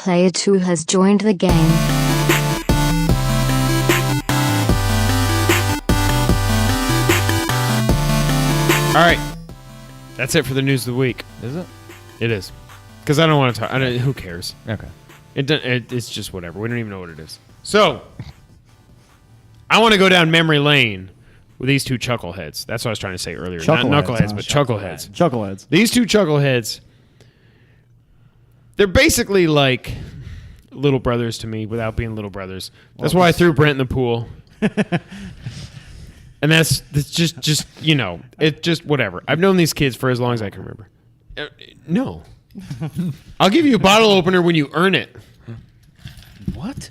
Player 2 has joined the game. All right. That's it for the news of the week. Is it? It is. Because I don't want to talk. Who cares? Okay. It's just whatever. We don't even know what it is. So, I want to go down memory lane with these two chuckleheads. That's what I was trying to say earlier. Not knuckleheads, but chuckleheads. Chuckleheads. These two chuckleheads, they're basically like little brothers to me without being little brothers. That's why I threw Brent in the pool. And that's just you know, it just whatever. I've known these kids for as long as I can remember. No. I'll give you a bottle opener when you earn it. What?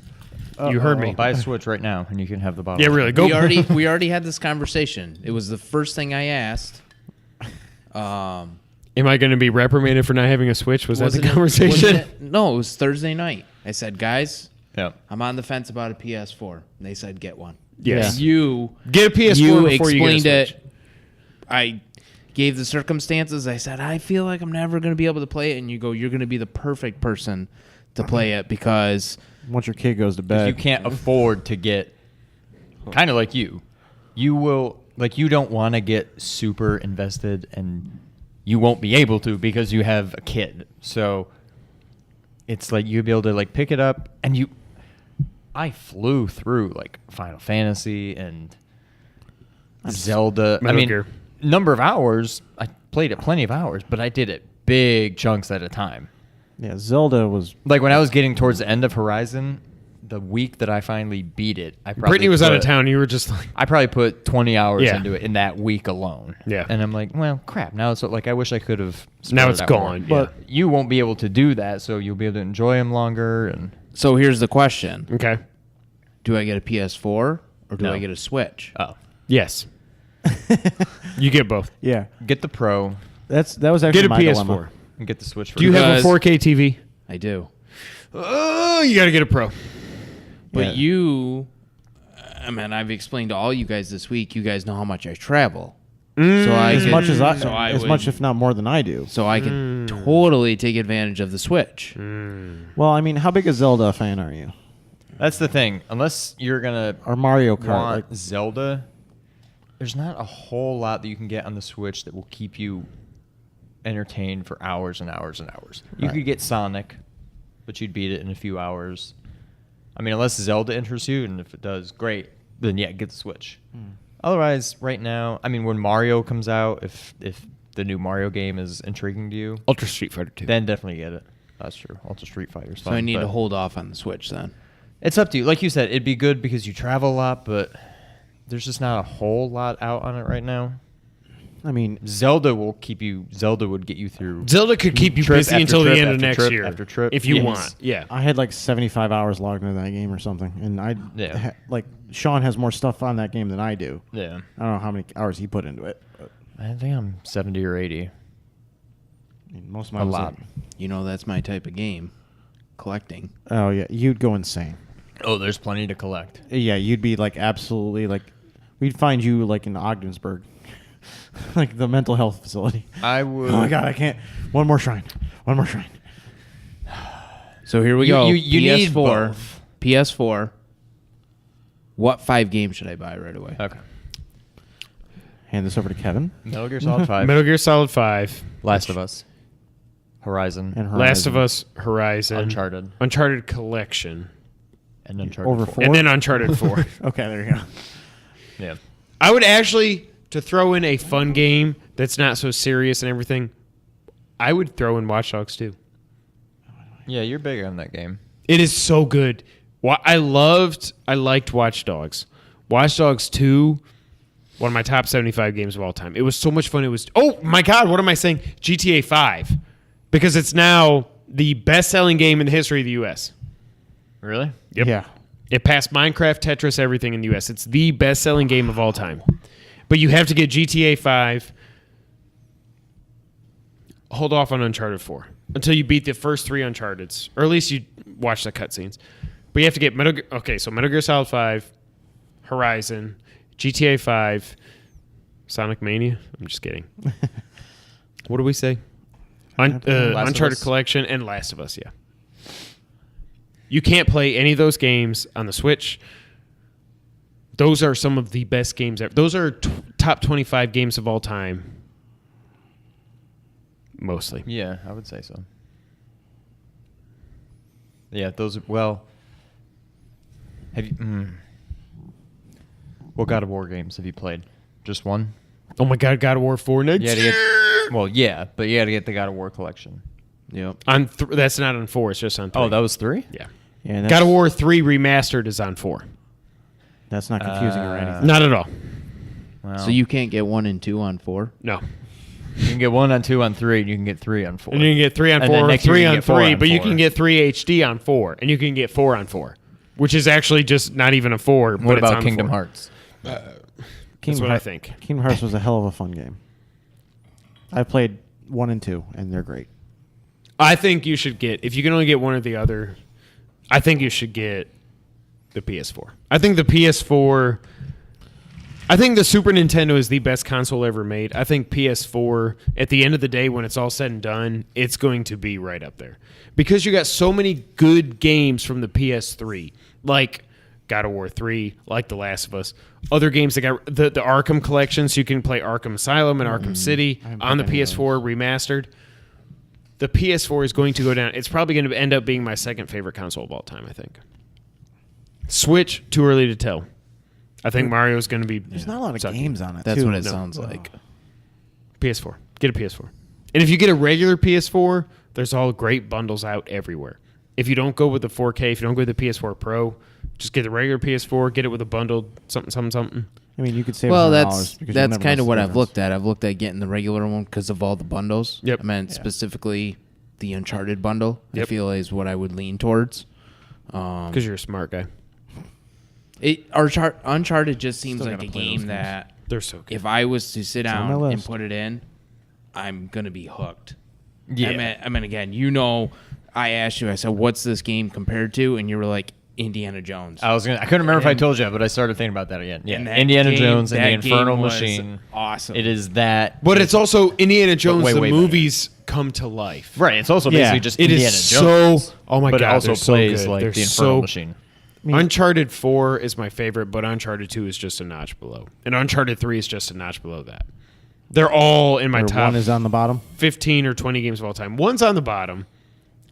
You heard me. Buy a Switch right now, and you can have the bottle. Yeah, really. Go. We already had this conversation. It was the first thing I asked. Am I going to be reprimanded for not having a Switch? Was that the Wasn't it- conversation? No, it was Thursday night. I said, guys, Yeah. I'm on the fence about a PS4. And they said, get one. Yes. You Get a PS4 you before you explained get a Switch. it. I gave the circumstances. I said, I feel like I'm never going to be able to play it. And you go, you're going to be the perfect person to play it because Once your kid goes to bed. You can't afford to get, kind of like you will, like you don't want to get super invested, and you won't be able to because you have a kid. So it's like you'll be able to like pick it up, and I flew through like Final Fantasy and Zelda. Metal I mean, Gear. number of hours, I played it plenty of hours, but I did it big chunks at a time. Yeah, Zelda was. Like when I was getting towards the end of Horizon, the week that I finally beat it, I probably Brittany was out of town. You were just like, I probably put 20 hours Yeah. into it in that week alone. Yeah. And I'm like, well, crap. Now it's like I wish I could have. now spread it's it out gone. more. Yeah. But you won't be able to do that, so you'll be able to enjoy them longer. And so here's the question. Okay. Do I get a PS4 or do No. I get a Switch? Yes. You get both. Yeah, get the Pro that was actually Get a my PS4. dilemma. and get the Switch. For Do you have a Because- 4K TV? I do. Oh, you got to get a Pro. But Yeah. you, I mean, I've explained to all you guys this week, you guys know how much I travel. Mm. So I As can, much as I, so I as would- much if not more than I do. so I can totally take advantage of the Switch. Well, I mean, how big a Zelda fan are you? That's the thing. Unless you're gonna Or Mario Kart? want Like, Zelda, there's not a whole lot that you can get on the Switch that will keep you entertained for hours and hours and hours. You Right. could get Sonic, but you'd beat it in a few hours. I mean, unless Zelda interests you, and if it does, great. Then yeah, get the Switch. Otherwise, right now, I mean, when Mario comes out, if the new Mario game is intriguing to you, Ultra Street Fighter 2. then definitely get it. That's true. Ultra Street Fighter's So fun. I need but to hold off on the Switch then. It's up to you. Like you said, it'd be good because you travel a lot, but there's just not a whole lot out on it right now. I mean, Zelda will keep you. Zelda would get you through. Zelda could keep you Trip busy after until the trip end of after next trip year. after trip. If you Yes. want. Yeah. I had like 75 hours logged into that game or something, and Yeah. like Sean has more stuff on that game than I do. Yeah, I don't know how many hours he put into it. But, I think I'm 70 or 80. I mean, most of A mine was lot. like- You know, that's my type of game, collecting. oh yeah, you'd go insane. Oh, there's plenty to collect. Yeah, you'd be like absolutely like, we'd find you like in Ogdensburg, like the mental health facility. I would. Oh my god, I can't. One more shrine. One more shrine. So here we You- go. you need PS4. both. PS4. What 5 games should I buy right away? Okay. Hand this over to Kevin. Metal Gear Solid 5. Metal Gear Solid 5. Last of Us. Horizon. And Last of Horizon. Us, Horizon. Uncharted. Uncharted Collection. And Uncharted Over 4. four? And then Uncharted 4. Okay, there you go. Yeah. I would actually, to throw in a fun game that's not so serious and everything, I would throw in Watch Dogs 2. Yeah, you're big on that game. It is so good. I liked Watch Dogs. Watch Dogs 2, one of my top 75 games of all time. It was so much fun. It was, oh my God, what am I saying? GTA 5. Because it's now the best-selling game in the history of the U.S. Really? Yep. Yeah. It passed Minecraft, Tetris, everything in the U.S. It's the best-selling game of all time. But you have to get GTA 5. Hold off on Uncharted 4 until you beat the first 3 Uncharteds. Or at least you watch the cutscenes. But you have to get Metal Gear Solid 5, Horizon, GTA 5, Sonic Mania. I'm just kidding. What do we say? Last of Uncharted Us. Collection and Last of Us, yeah. You can't play any of those games on the Switch. Those are some of the best games ever. Those are top 25 games of all time. Mostly. Yeah, I would say so. Yeah, those are, well, have you, what God of War games have you played? Just one? Oh my God, God of War 4 next year. Well, yeah, but you had to get the God of War collection. Yep. That's not on 4, it's just on 3. Oh, that was 3? Yeah. Yeah, God of War 3 Remastered is on 4. That's not confusing or anything. Not at all. Well, So you can't get 1 and 2 on 4? No. you can get 1 on 2 on 3, and you can get 3 on 4. And you can get 3 on And then 4, next year 3 you can on get 4 3, on but you 4. can get 3 HD on 4, and you can get 4 on 4, which is actually just not even a 4. What but it's about on Kingdom 4. Hearts? That's what I think. Kingdom Hearts was a hell of a fun game. I played 1 and 2, and they're great. I think you should get, if you can only get one or the other, I think you should get the PS4. I think the PS4, I think the Super Nintendo is the best console ever made. I think PS4, at the end of the day, when it's all said and done, it's going to be right up there. Because you got so many good games from the PS3, like God of War 3, like The Last of Us. Other games that got the Arkham collection, so you can play Arkham Asylum and Arkham City on the PS4 remastered. The PS4 is going to go down. It's probably going to end up being my second favorite console of all time, I think. Switch, too early to tell. I think Mario's going to be... There's not a lot of sucky. games on it, That's too. what it sounds like. PS4. Get a PS4. And if you get a regular PS4, there's all great bundles out everywhere. If you don't go with the 4K, if you don't go with the PS4 Pro, just get the regular PS4, get it with a bundled something. I mean, you could save Well, $100 because you'll that's never kind of notice what the I've difference. looked at. I've looked at getting the regular one because of all the bundles. Yep. I meant specifically the Uncharted bundle. I Yep. feel is what I would lean towards. Because you're a smart guy. Uncharted just seems Still like gotta a play those game games. that They're so good. if I was to sit on my down and list. put it in, I'm gonna be hooked. Yeah. I mean, again, I asked you. I said, "What's this game compared to?" And you were like, "Indiana Jones." I couldn't remember if I And- told you, but I started thinking about that again. Yeah, and that Indiana game- Jones and the that game Infernal was Machine. awesome. It is that. But it's also Indiana Jones, way, the way better. movies come to life. right. It's also Yeah. basically just It Indiana is Jones. so... Oh my but God, it also they're so plays good. like They're the Infernal so- Machine. Uncharted 4 is my favorite, but Uncharted 2 is just a notch below. And Uncharted 3 is just a notch below that. They're all in my Or top one is on the bottom. 15 or 20 games of all time. One's on the bottom.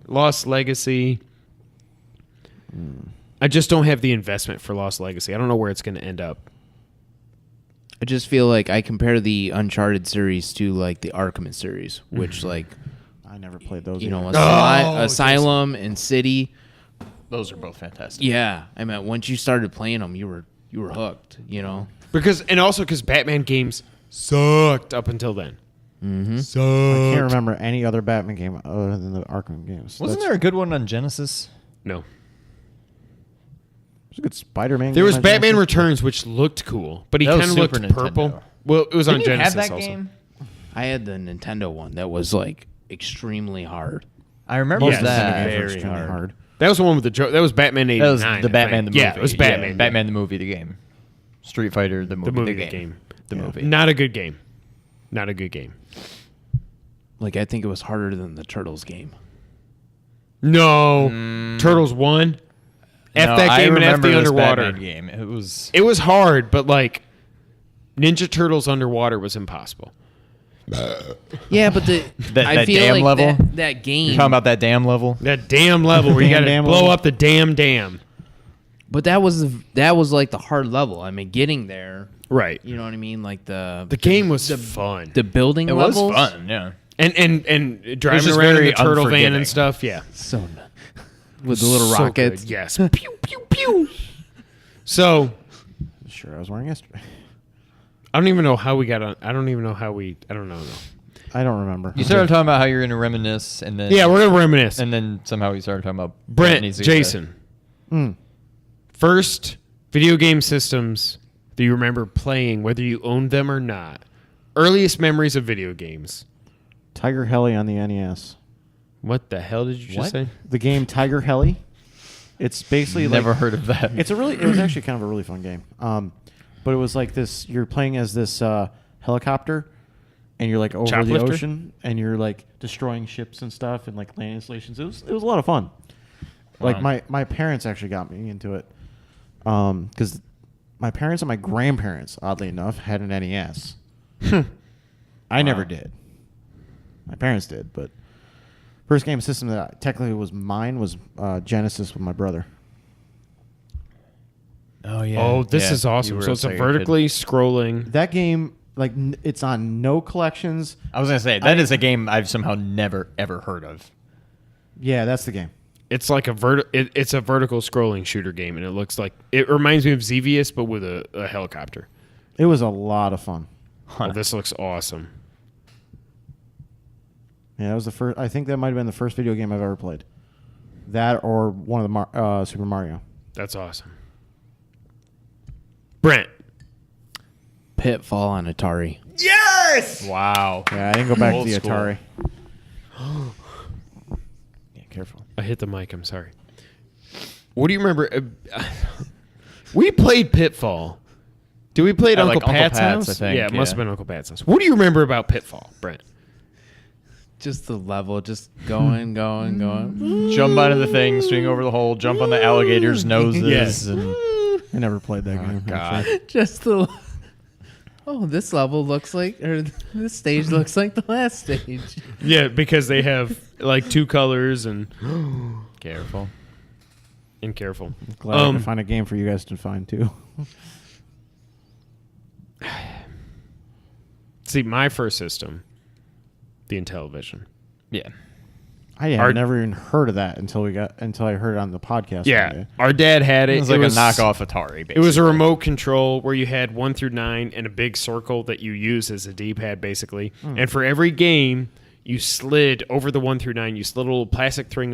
Lost Legacy. I just don't have the investment for Lost Legacy. I don't know where it's going to end up. I just feel like I compare the Uncharted series to like the Arkham series, which like I never played those. you know either. Asylum and City. Those are both fantastic. Yeah, I mean, once you started playing them, you were hooked. You know, Because Batman games sucked up until then. Sucked. I can't remember any other Batman game other than the Arkham games. Wasn't there a good one on Genesis? No. There's a good Spider-Man There game was on Batman Genesis. Returns, which looked cool, but he That was kind of looked Super purple. Nintendo. Well, it was on Didn't you Genesis have that also. game? I had the Nintendo one that was like extremely hard. I remember Yes. that. Nintendo games are Very extremely hard. That was the one with the that was Batman 89. That was I the Batman think. the movie. Yeah, it was Batman. Batman the movie, the game. Street Fighter the movie, The movie, the the game. game. The movie. Not a good game. Not a good game. Like I think it was harder than the Turtles game. No. Turtles 1. F No, that I game and F remember the this underwater. Batman game. It was It was hard, but like Ninja Turtles underwater was impossible. Yeah, but That I feel dam like level? that game. You're talking about that damn level? That damn level where you got to Damn blow level. up the damn dam. But that was like the hard level. I mean, getting there. Right. You know what I mean? Like The game was fun. the building It was levels. fun, yeah. And driving just around in very the turtle van unforgiving. and stuff. Yeah. So with the little So rockets. good, yes. Pew, pew, pew. So Sure, I was wearing yesterday. I don't even know how we got on. I don't know. I don't remember. You started talking about how you're going to reminisce, and then Yeah, we're going to reminisce. and then somehow we started talking about Brent, needs to get Jayson. Mm. First video game systems that you remember playing, whether you owned them or not. Earliest memories of video games. Tiger Heli on the NES. What the hell did you just What? say? The game Tiger Heli. It's basically Never like, heard of that. It was actually kind of a really fun game. But it was like this. You're playing as this helicopter, and you're like over the Choplifter? ocean, and you're like destroying ships and stuff, and like land installations. It was a lot of fun. Like my parents actually got me into it, because my parents and my grandparents, oddly enough, had an NES. I never did. My parents did, but first game system that technically was mine was Genesis with my brother. Oh yeah. Oh, this Yeah, is you awesome. were So a it's a Sega kid. vertically scrolling. That game, like, it's on no collections. I was gonna say that is a game I've somehow never ever heard of. Yeah, that's the game. It's like it's a vertical scrolling shooter game, and it reminds me of Xevious, but with a helicopter. It was a lot of fun. Oh, this looks awesome. Yeah, that was the first. I think that might have been the first video game I've ever played. That or one of the Super Mario. That's awesome. Brent. Pitfall on Atari. Yes. Wow. Yeah, I didn't go back Old to the school. Atari. Yeah, careful. I hit the mic. I'm sorry. What do you remember? We played Pitfall. Did we play at At, Uncle like, Uncle Pat's Pat's, house? I think, Yeah, it must have yeah. been Uncle Pat's house. What do you remember about Pitfall, Brent? Just the level, just going. Jump out of the thing, swing over the hole, jump on the alligator's noses, Yes. and I never played that game. God. actually. Just the. Oh, this level looks like, or this stage looks like the last stage. Yeah, because they have like two colors and careful. careful. Glad I can find a game for you guys to find too. See, my first system, the Intellivision. Yeah. I had never even heard of that until I heard it on the podcast. Yeah, one day. our dad had it. It was like a knockoff Atari, basically. It was a remote control where you had 1 through 9 and a big circle that you use as a D-pad, basically. And for every game, you slid over the 1 through 9. You slid a little plastic thing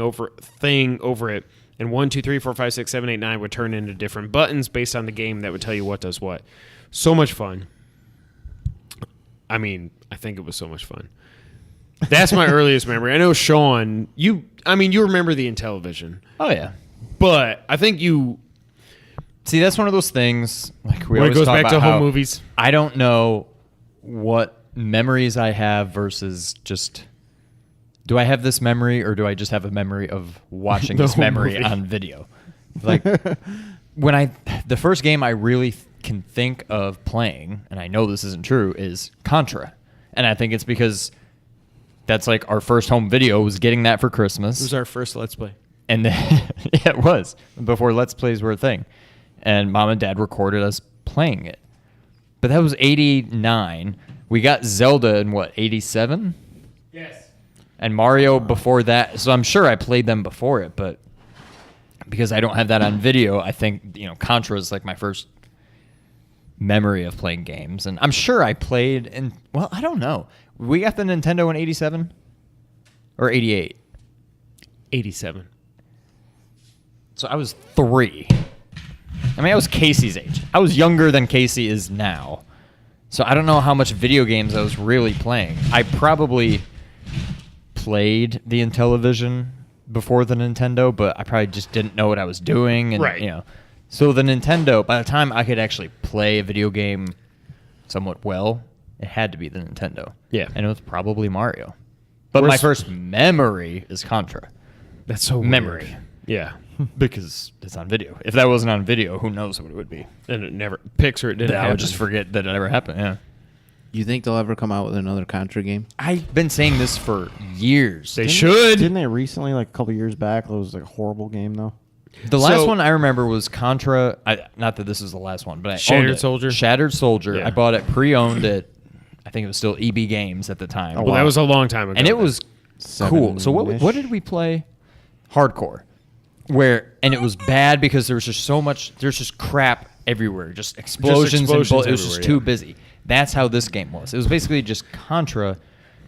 over it, and 1, 2, 3, 4, 5, 6, 7, 8, 9 would turn into different buttons based on the game that would tell you what does what. So much fun. I mean, I think it was so much fun. That's my earliest memory. I know, Sean, you remember the Intellivision. Oh, yeah. But I think you... See, that's one of those things, like we When it always goes talk back to about home how movies. I don't know what memories I have versus just... Do I have this memory, or do I just have a memory of watching The this whole memory movie. on video? Like, the first game I really can think of playing, and I know this isn't true, is Contra. And I think it's because that's like our first home video was getting that for Christmas. It was our first Let's Play. And then, yeah, it was before Let's Plays were a thing. And Mom and Dad recorded us playing it. But that was 89. We got Zelda in what, 87? Yes. And Mario before that. So I'm sure I played them before it, but because I don't have that on video, I think, Contra is like my first memory of playing games. And I'm sure I played in, well, I don't know. We got the Nintendo in 87 or 88. 87. So I was 3. I mean, I was Casey's age. I was younger than Casey is now. So I don't know how much video games I was really playing. I probably played the Intellivision before the Nintendo, but I probably just didn't know what I was doing. And, Right. So the Nintendo, by the time I could actually play a video game somewhat well, it had to be the Nintendo. Yeah. And it was probably Mario. But Where's- my first memory is Contra. That's so Memory. weird. Yeah. Because it's on video. If that wasn't on video, who knows what it would be? And it never picture it didn't I happen. would just forget that it ever happened. Yeah. You think they'll ever come out with another Contra game? I've been saying this for years. They should. Didn't they recently, like a couple years back? It was like a horrible game though. The last So- one I remember was Contra. Not that this is the last one, but I Shattered owned it. Soldier? Shattered Soldier. Yeah. I bought it pre-owned at, I think it was still EB Games at the time. Well, that was a long time ago. and it was cool. So what Seven-ish. did we play? Hardcore. And it was bad because there was just so much. There's just crap everywhere. Just explosions and explosions it was just everywhere, too busy. That's how this game was. It was basically just Contra,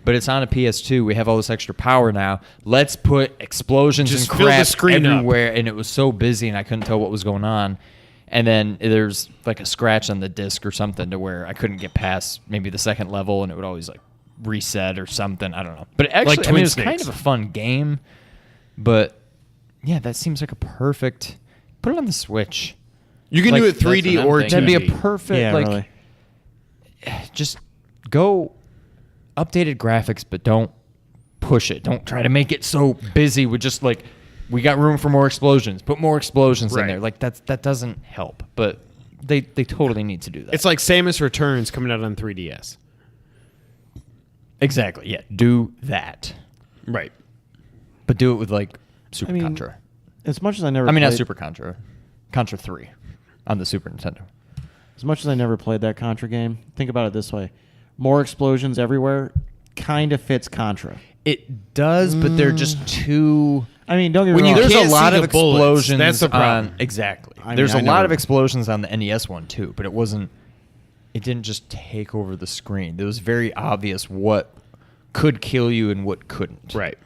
but it's on a PS2. We have all this extra power now. Let's put explosions Just and fill the crap screen up. everywhere. And it was so busy, and I couldn't tell what was going on. And then there's like a scratch on the disc or something to where I couldn't get past maybe the second level, and it would always like reset or something. I don't know. But actually, Like I mean, Twin it was kind Snakes. of a fun game. But yeah, that seems like a perfect. Put it on the Switch. You can like, do it 3D that's what or I'm 2D. That'd be a perfect Yeah, like. really. Just go updated graphics, but don't push it. Don't try to make it so busy with just like we got room for more explosions. Put more explosions in Right. there. Like that doesn't help, but they totally need to do that. It's like Samus Returns coming out on 3DS. exactly, yeah. Do that, Right. but do it with like Super I mean, Contra. As much as I never I mean, not played, Super Contra, Contra 3 on the Super Nintendo. as much as I never played that Contra game, think about it this way. More explosions everywhere kind of fits Contra. It does, but they're just too. I mean, don't get me When you wrong. There's can't a lot see of the bullets, explosions. that's the problem. Exactly. I mean, There's I a lot never- of explosions on the NES one too, but it wasn't. It didn't just take over the screen. It was very obvious what could kill you and what couldn't. Right.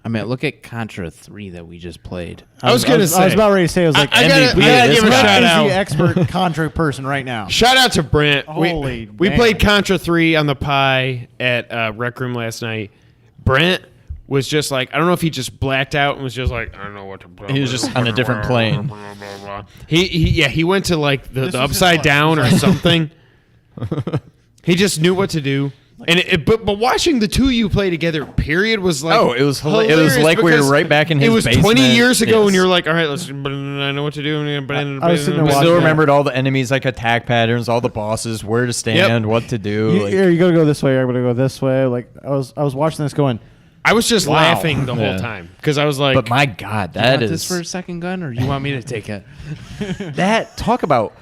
I mean, look at Contra 3 that we just played. I was gonna say. I was about ready to say. I was like, I gotta MVP of give this a guy. shout is out. the expert Contra person right now. Shout out to Brent. Holy we damn. played Contra 3 on the Pi at Rec Room last night. Brent was just like, I don't know if he just blacked out and was just like, I don't know what to. He was just on a different plane. He went to like This the was his upside life. down or something. He just knew what to do. And but watching the two of you play together, period, was like Oh, it was hilarious like we were because right back in his It was 20 basement. years ago, Yes. and you're like, all right, let's. I know what to do. I was sitting there We watching still that. remembered all the enemies, like attack patterns, all the bosses, where to stand, what to do. You, like- here, you gotta go this way. I'm gonna go this way. Like I was watching this going. I was just Wow. laughing the whole Yeah. time because I was like, but my God, You want that this is for a second gun, or you want me to take it? that. Talk about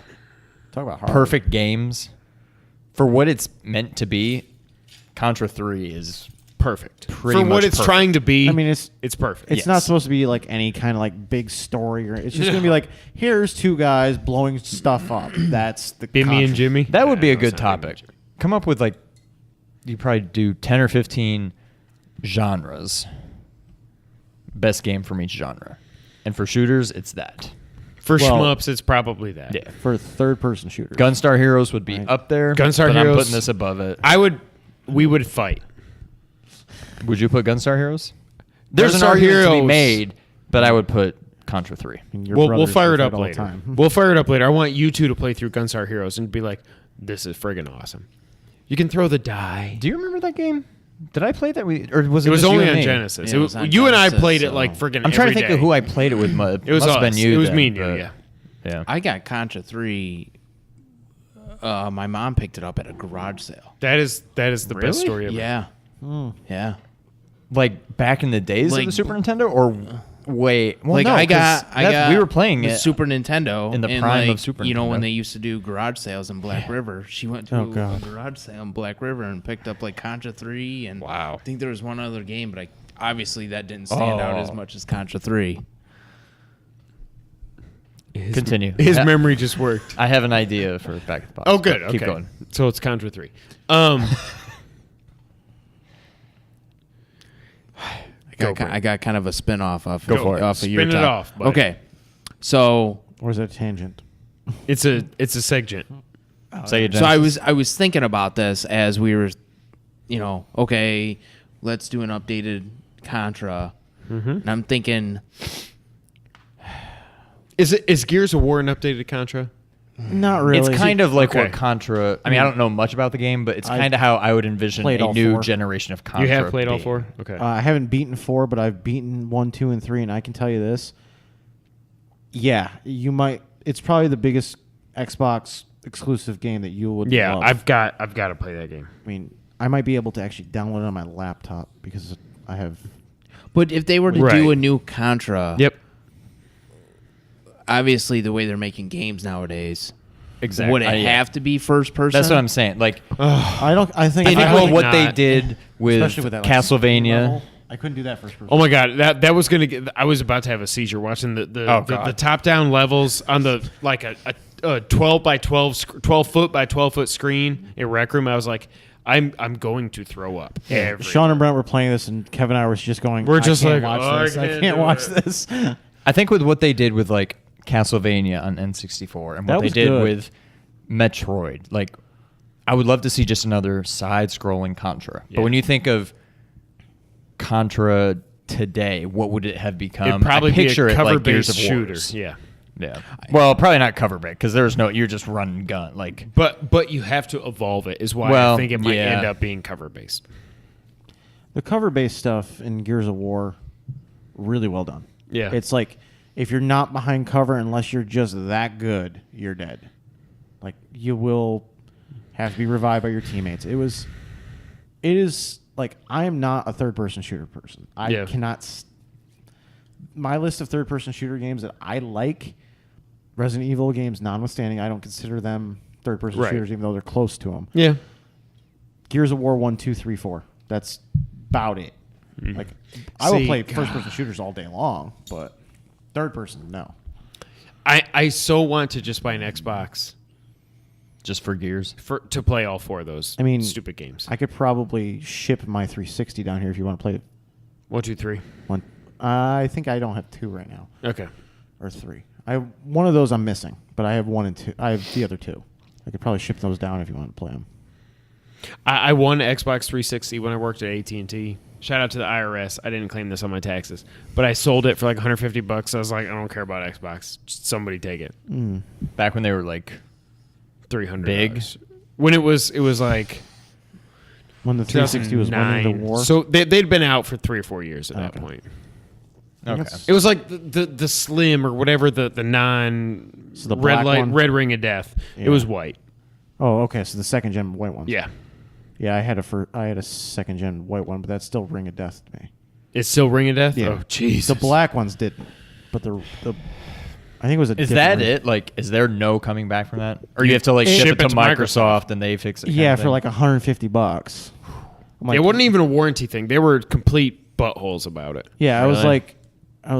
Talk about hard. perfect games for what it's meant to be. Contra 3 is perfect Pretty for what much it's perfect. trying to be. I mean, it's perfect. It's Yes. not supposed to be like any kind of like big story, or it's just gonna be like here's two guys blowing stuff up. That's the Bimmy Contra. and Jimmy. that would be a No, good it's not Bimmy topic. and Jimmy. Come up with like you probably do 10 or 15 genres. Best game from each genre, and for shooters, it's that. For Well- shmups, it's probably that. Yeah. for third-person shooters. Gunstar Heroes would be Right. up there. Gunstar but Heroes- I'm putting this above it. We would fight. Would you put Gunstar Heroes? There's an Gunstar argument to be Heroes- made, but I would put Contra 3. I mean, your We'll brothers fire it do up all the later. time. We'll fire it up later. I want you two to play through Gunstar Heroes and be like, "This is friggin' awesome." You can throw the die. Do you remember that game? Did I play that? Or was it It was just you only and on me? Genesis. Yeah, it was on you and I Genesis, played it so- like friggin' I'm trying to every think of day. who I played it with. It was must have us. been you. It was then, me and you. but- Yeah. Yeah. I got Contra 3. My mom picked it up at a garage sale. That is the Really? best story ever. Yeah. Yeah. Like back in the days Like- of the Super Nintendo, or way. Well, Like no, I 'cause got we were playing the it Super Nintendo in the and, prime of like, Super You know when Nintendo. they used to do garage sales in Black River, she went to Oh, God. a garage sale in Black River and picked up like Contra 3 and Wow. I think there was one other game, but obviously that didn't stand out as much as Contra 3. Continue. His Yeah. memory just worked. I have an idea for back of the box. Oh, good. but Keep Okay. going. So it's Contra 3. I got kind of a spin off off Go for it. off of your Spin it top. off, buddy. Okay. So Or is it a tangent? It's a segment. Say it, So I was thinking about this as we were, okay, let's do an updated Contra, and I'm thinking, Is Gears of War an updated Contra? Not really. It's kind of like Okay. what Contra. I mean, I don't know much about the game, but it's I kind of how I would envision played a all new 4. generation of Contra. You have played all being. 4? Okay. I haven't beaten 4, but I've beaten 1, 2, and 3, and I can tell you this. Yeah, you might. It's probably the biggest Xbox exclusive game that you would. Yeah, love. I've got to play that game. I mean, I might be able to actually download it on my laptop because I have. but if they were to Right. do a new Contra, Yep. obviously the way they're making games nowadays, Exactly. would it Yeah. have to be first person? That's what I'm saying. Like, I don't. I think. I think hope what they not. did with especially with that like, Castlevania. level, I couldn't do that first person. Oh my god, that was gonna get. I was about to have a seizure watching the top down levels on the like a 12 by 12 12 foot by 12 foot screen in Rec Room. I was like, I'm going to throw up. every- Sean and Brent were playing this, and Kevin and I were just going. We're just I can't like, watch oh, I this. I can't can't do watch it. this. I think with what they did with like Castlevania on N64 and That what they was did good. with Metroid, like I would love to see just another side-scrolling Contra. Yeah. But when you think of Contra today, what would it have become? It'd probably I picture be a it cover like Gears based of shooter. Wars. Yeah. Yeah. Well, probably not cover based because there's no. You're just run and gun. Like But you have to evolve it. Is why I Well, think it might yeah. end up being cover based. The cover-based stuff in Gears of War, really well done. Yeah. It's like if you're not behind cover, unless you're just that good, you're dead. Like you will have to be revived by your teammates. It is like I am not a third-person shooter person. I cannot. My list of third-person shooter games that I like, Resident Evil games notwithstanding, I don't consider them third-person shooters, even though they're close to them. Yeah. Gears of War 1, 2, 3, 4. That's about it. Like I will play first-person shooters all day long, but third-person, no. I so want to just buy an Xbox Just for Gears. to play all 4 of those. I mean, stupid games. I could probably ship my 360 down here if you want to play 1, 2, 3. one. I think I don't have 2 right now, Okay. or 3. I have one of those I'm missing, but I have 1 and 2. I have the other 2. I could probably ship those down if you want to play them. I won Xbox 360 when I worked at AT&T. Shout out to the IRS. I didn't claim this on my taxes, but I sold it for like $150. I was like, I don't care about Xbox. Just somebody take it. Back when they were like $300 big. When it was like When the 360 was winning the 2009. war. So they'd been out for 3 or 4 years at that point. Okay. It was like the slim or whatever the non So the red black light one? red ring of death. Yeah. It was white. Oh, okay. So the second gen white one. Yeah. Yeah, I had a second gen white one, but that's still Ring of Death to me. It's still ring of death. Yeah. Oh Jesus. The black ones didn't, but the I think it was a. Is different that version. it? Like, is there no coming back from that? Or you have to like ship it to Microsoft and they fix it? kind Yeah, of for thing? like $150. I'm like, It wasn't even a warranty thing. They were complete buttholes about it. Yeah, I was Really?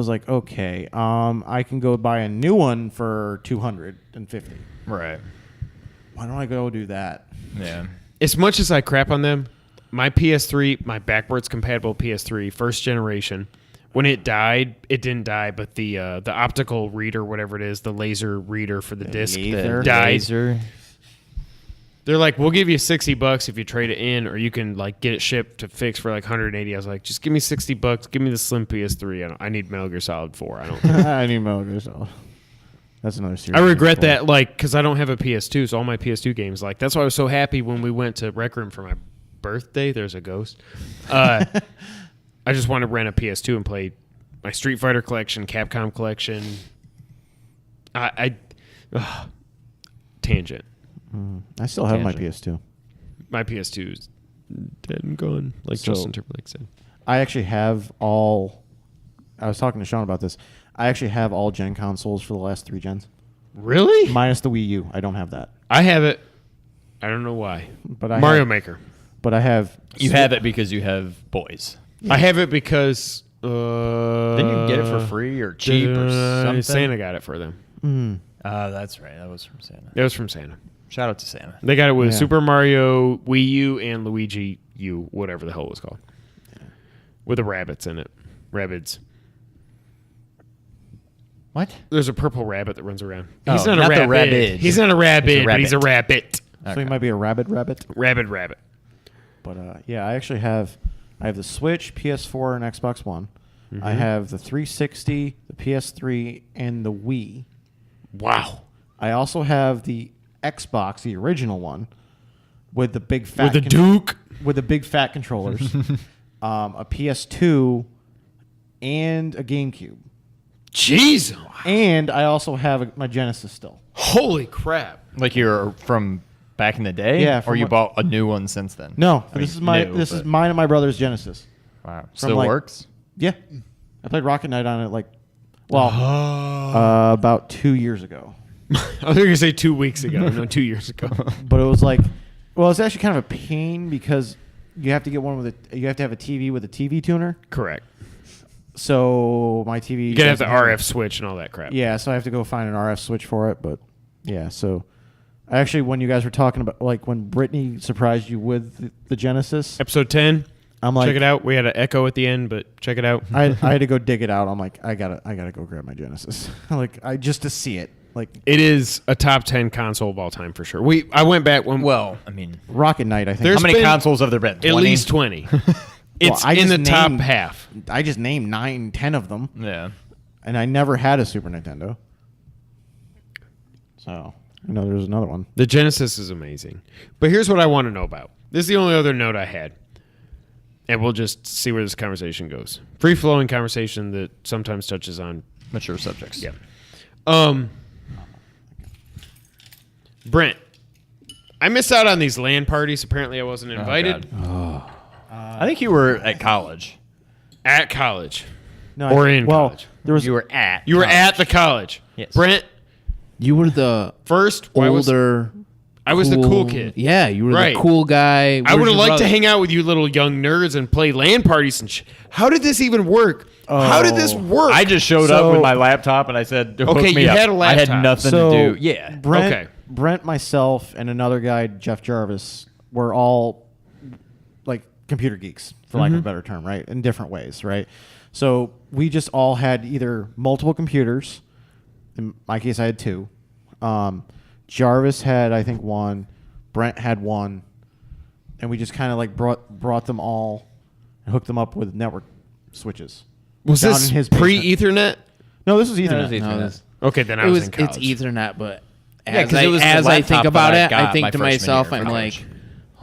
like, okay, I can go buy a new one for $250. Right. Why don't I go do that? Yeah. As much as I crap on them, my PS3, my backwards compatible PS3, first generation, when it died, it didn't die, but the optical reader, whatever it is, the laser reader for the disc laser? died. Laser. They're like, we'll give you $60 if you trade it in, or you can like get it shipped to fix for like $180. I was like, just give me $60. Give me the slim PS3. I need Metal Gear Solid 4. I don't. I need Metal Gear Solid. That's another series. I regret that, like, because I don't have a PS2, so all my PS2 games, like, that's why I was so happy when we went to Rec Room for my birthday. There's a ghost. I just wanted to rent a PS2 and play my Street Fighter collection, Capcom collection. Tangent. I still have my Tangent. PS2. My PS2 is dead and gone, like So- Justin Timberlake said. I actually have all. I was talking to Sean about this. I actually have all gen consoles for the last 3 gens, Really? minus the Wii U. I don't have that, I have it. I don't know why. but I Mario have, Maker. But I have. You have it because you have boys. I have it because. Didn't you get it for free or cheap or something? Santa got it for them. That's right. That was from Santa. It was from Santa. Shout out to Santa. They got it with Yeah. Super Mario, Wii U, and Luigi U, whatever the hell it was called. With the rabbits in it. Rabbids. What? There's a purple rabbit that runs around. Oh, He's not, not a the rabbit. rabbit. He's not a rabbit, but he's a rabbit. So he might be a rabbit. Rabbit rabbit. But yeah, I actually have. I have the Switch, PS4, and Xbox One. I have the 360, the PS3, and the Wii. Wow. I also have the Xbox, the original one, with the big fat With the Duke. with the big fat controllers, a PS2, and a GameCube. Jeez. And I also have my Genesis still. Holy crap. Like you're from back in the day? Yeah, Or from you what- bought a new one since then? No, I this mean, is new, but- mine and my brother's Genesis. Wow. Still like- works? Yeah, I played Rocket Knight on it about 2 years ago. I was going to say 2 weeks ago. No, 2 years ago. But it was like, well, it's actually kind of a pain because you have to get one you have to have a TV with a TV tuner. Correct. So my TV. You got to have the doesn't RF switch and all that crap. Yeah, so I have to go find an RF switch for it. But yeah, so actually, when you guys were talking about, like when Brittany surprised you with the Genesis, Episode 10. I'm like, check it out. We had an echo at the end, but check it out. I had to go dig it out. I'm like, I gotta go grab my Genesis. Just to see it. Like It is a top 10 console of all time for sure. I went back when Well, I mean, Rocket Knight, I think. There's how many been consoles have there been? at 20? least 20. It's I in just the top named- half. I just named 9, 10 of them, Yeah. and I never had a Super Nintendo. So I know there's another one. The Genesis is amazing. But here's what I want to know about. This is the only other note I had. and we'll just see where this conversation goes. Free flowing conversation that sometimes touches on Mature subjects. Yeah. Brent, I missed out on these LAN parties. Apparently, I wasn't invited I think you were at college. at college No, or in college. There was You were at. You were college. at the college. Yes. Brent, You were the first, I was older. the cool kid. Yeah, you were Right. the cool guy. I Where's would have your liked to brother? hang out with you little young nerds and play LAN parties and How did this even work? How did this work? I just showed So- up with my laptop and I said, "Hook Okay, me you up." had a I laptop. had nothing so to do. Yeah. Brent, myself, and another guy, Jeff Jarvis, were all like computer geeks, for lack of a better term, right? In different ways, right? So we just all had either multiple computers. In my case, I had two. Jarvis had, I think, one. Brent had one, and we just kind of like brought them all and hooked them up with network switches. was down this in his basement. pre-ethernet? No, this was No, Ethernet. it was No, Ethernet. this- Okay, then I It was was in college. it's Ethernet, but Yeah, as 'cause it was the I think laptop about that I it, I got think my to freshman myself, year of I'm college. like,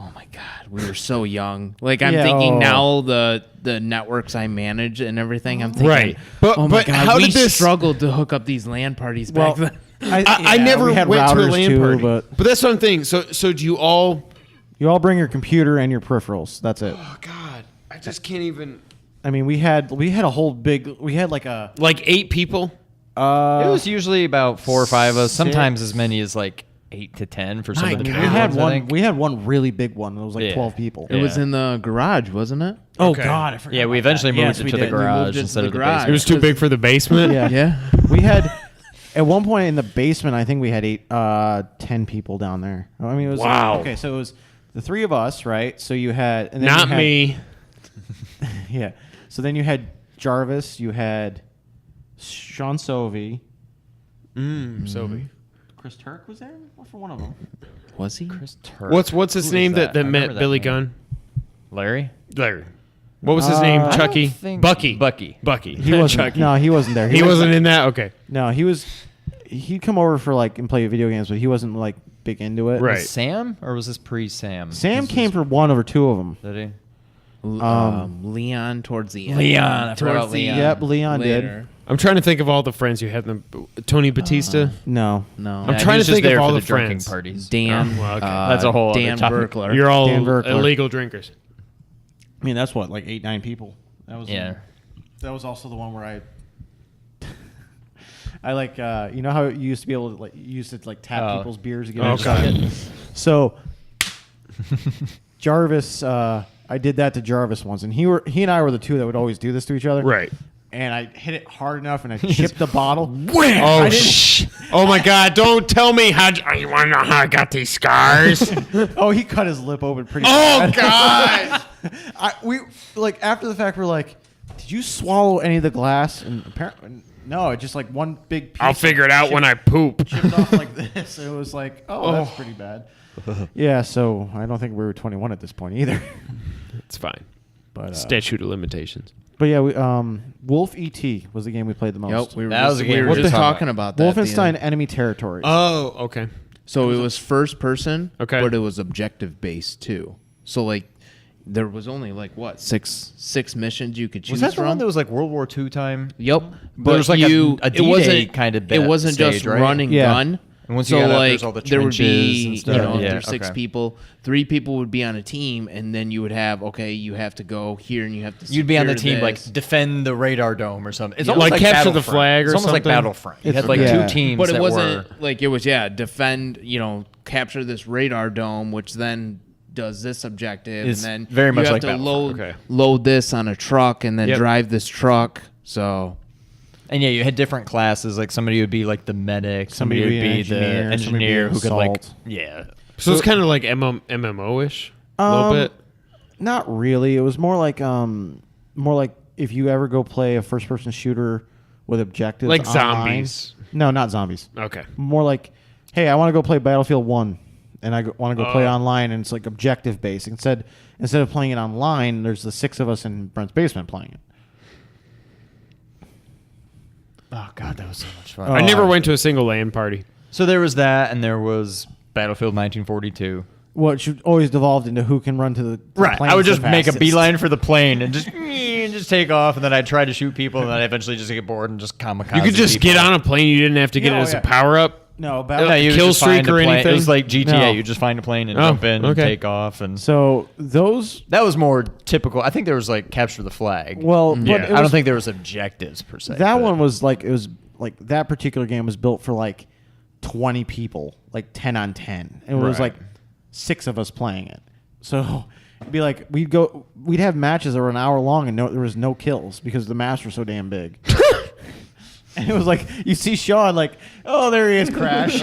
oh my god, we were so young. Like I'm Yeah, thinking oh. now the networks I manage and everything. I'm thinking, Right. But- oh my but god, how we did this- struggled to hook up these LAN parties back then. I yeah, never we went had to a routers LAN too, party. but But that's one thing. So do you all? you all bring your computer and your peripherals. That's it. Oh God, I just can't even. I mean, we had a whole big. We had like a. Like 8 people. It was usually about 4 or 5 of us. Sometimes Six. as many as like 8 to 10 for some My of the God. bigger We had ones, I one. think. We had one really big one. It was like Yeah. 12 people. It was Yeah. in the garage, wasn't it? Oh Okay. God, I forgot. Yeah, we about eventually that. moved Yes, it we to the did. garage moved it instead to of the the garage. basement. It was too big for the basement. Yeah. Yeah. We had at one point in the basement. I think we had 10 people down there. I mean, it was Wow. Okay, so it was the 3 of us, right? So you had and then Not you had, me. Yeah. So then you had Jarvis. You had Sean Sovey. Sophie. Chris Turk was there for one of them. Was he? Chris Turk. What's his Who is name that I remember met that Billy name. Gunn? Larry? Larry. What was his name? I don't Chucky. think- Bucky. Bucky. Bucky. He wasn't. Chucky. No, he wasn't there. He wasn't in that. Okay. No, he was. He'd come over for like and play video games, but he wasn't like big into it. Right. Was Sam or was this pre-Sam? Sam came for one or two of them. Did he? Leon towards the end. Leon, I forgot Towards about the Leon. Yep, Leon did. later. I'm trying to think of all the friends you had. Tony Batista. No, No. I'm trying to think of all the drinking friends. parties. Dan. Oh, well, okay. That's a whole other Dan topic. Berkler. You're all Dan Verkler. illegal drinkers. I mean that's what like 8-9 people. That was Yeah. That was also the one where I like you know how you used to be able to like you used to like tap Oh. people's beers to get them to Okay. suck it? So Jarvis, I did that to Jarvis once, and he and I were the two that would always do this to each other. Right. And I hit it hard enough, and I chipped the bottle. Oh, oh my God! Don't tell me how. You want to know how I got these scars? Oh, he cut his lip open pretty. Oh bad. God! We like after the fact, we're like, did you swallow any of the glass? And apparently, no. It just like one big piece. I'll figure it out when I poop. chipped off like this. It was like, oh, that's pretty bad. Yeah, so I don't think we were 21 at this point either. It's fine. But Statute of limitations. but yeah, we Wolf ET was the game we played the most. Yep, we were That just, was a we game were we were just talking talking about that. at the Wolfenstein end. Enemy Territories. Oh, okay. So it was first person, Okay. but it was objective based too. So like there was only like what six missions you could choose Was that the from. one that was like World War II time? Yep, But there was like a it D-Day wasn't kind of It wasn't stage, just right? run and Yeah. gun. And once so you got out, like there's all the there would be trenches and stuff. you know Yeah, there's 6 okay. people, 3 people would be on a team, and then you would have you have to go here and you have to. You'd be on the secure team this. like defend the radar dome or something. It's Yeah. almost Like like capture the Battlefront. flag or It's almost like something? Battlefront. You It's- had like yeah. 2 teams But it that wasn't were like it was defend capture this radar dome, which then does this objective, It's and then very much you have like to Battlefront. Okay. load this on a truck and then Yep. drive this truck. So And yeah, you had different classes. Like somebody would be like the medic, somebody would Somebody would be be the an engineer, somebody would be engineer an who could like assault. yeah. So it's kind of like MMO-ish, a little bit. Not really. It was more like if you ever go play a first-person shooter with objectives, Like online. zombies. No, not zombies. Okay. More like, hey, I want to go play Battlefield 1, and I want to go play Oh. online, and it's like objective based. Instead of playing it online, there's the 6 of us in Brent's basement playing it. Oh god, that was so much fun. I never went to a single LAN party. So there was that, and there was Battlefield 1942. What should always devolved into who can run to the Right. plane I would the just make a fastest. beeline for the plane and just take off, and then I'd try to shoot people, and then I eventually just get bored and just kamikaze. You could just people. get on a plane. You didn't have to get Yeah, it oh, as yeah. a power up. No, No, you would kill just find streak a or plane. anything? It was like GTA. No. You just find a plane and Oh, jump in and okay. take off. And so those. that was more typical. I think there was like capture the flag. Well, Yeah. but it I don't was- think there was objectives per se. that but- one was like that particular game was built for like 20 people, like 10 on 10, and it was Right. like 6 of us playing it. So it'd be like we'd have matches that were an hour long and there was no kills because the maps were so damn big. And it was like you see Sean like, oh, there he is, crash.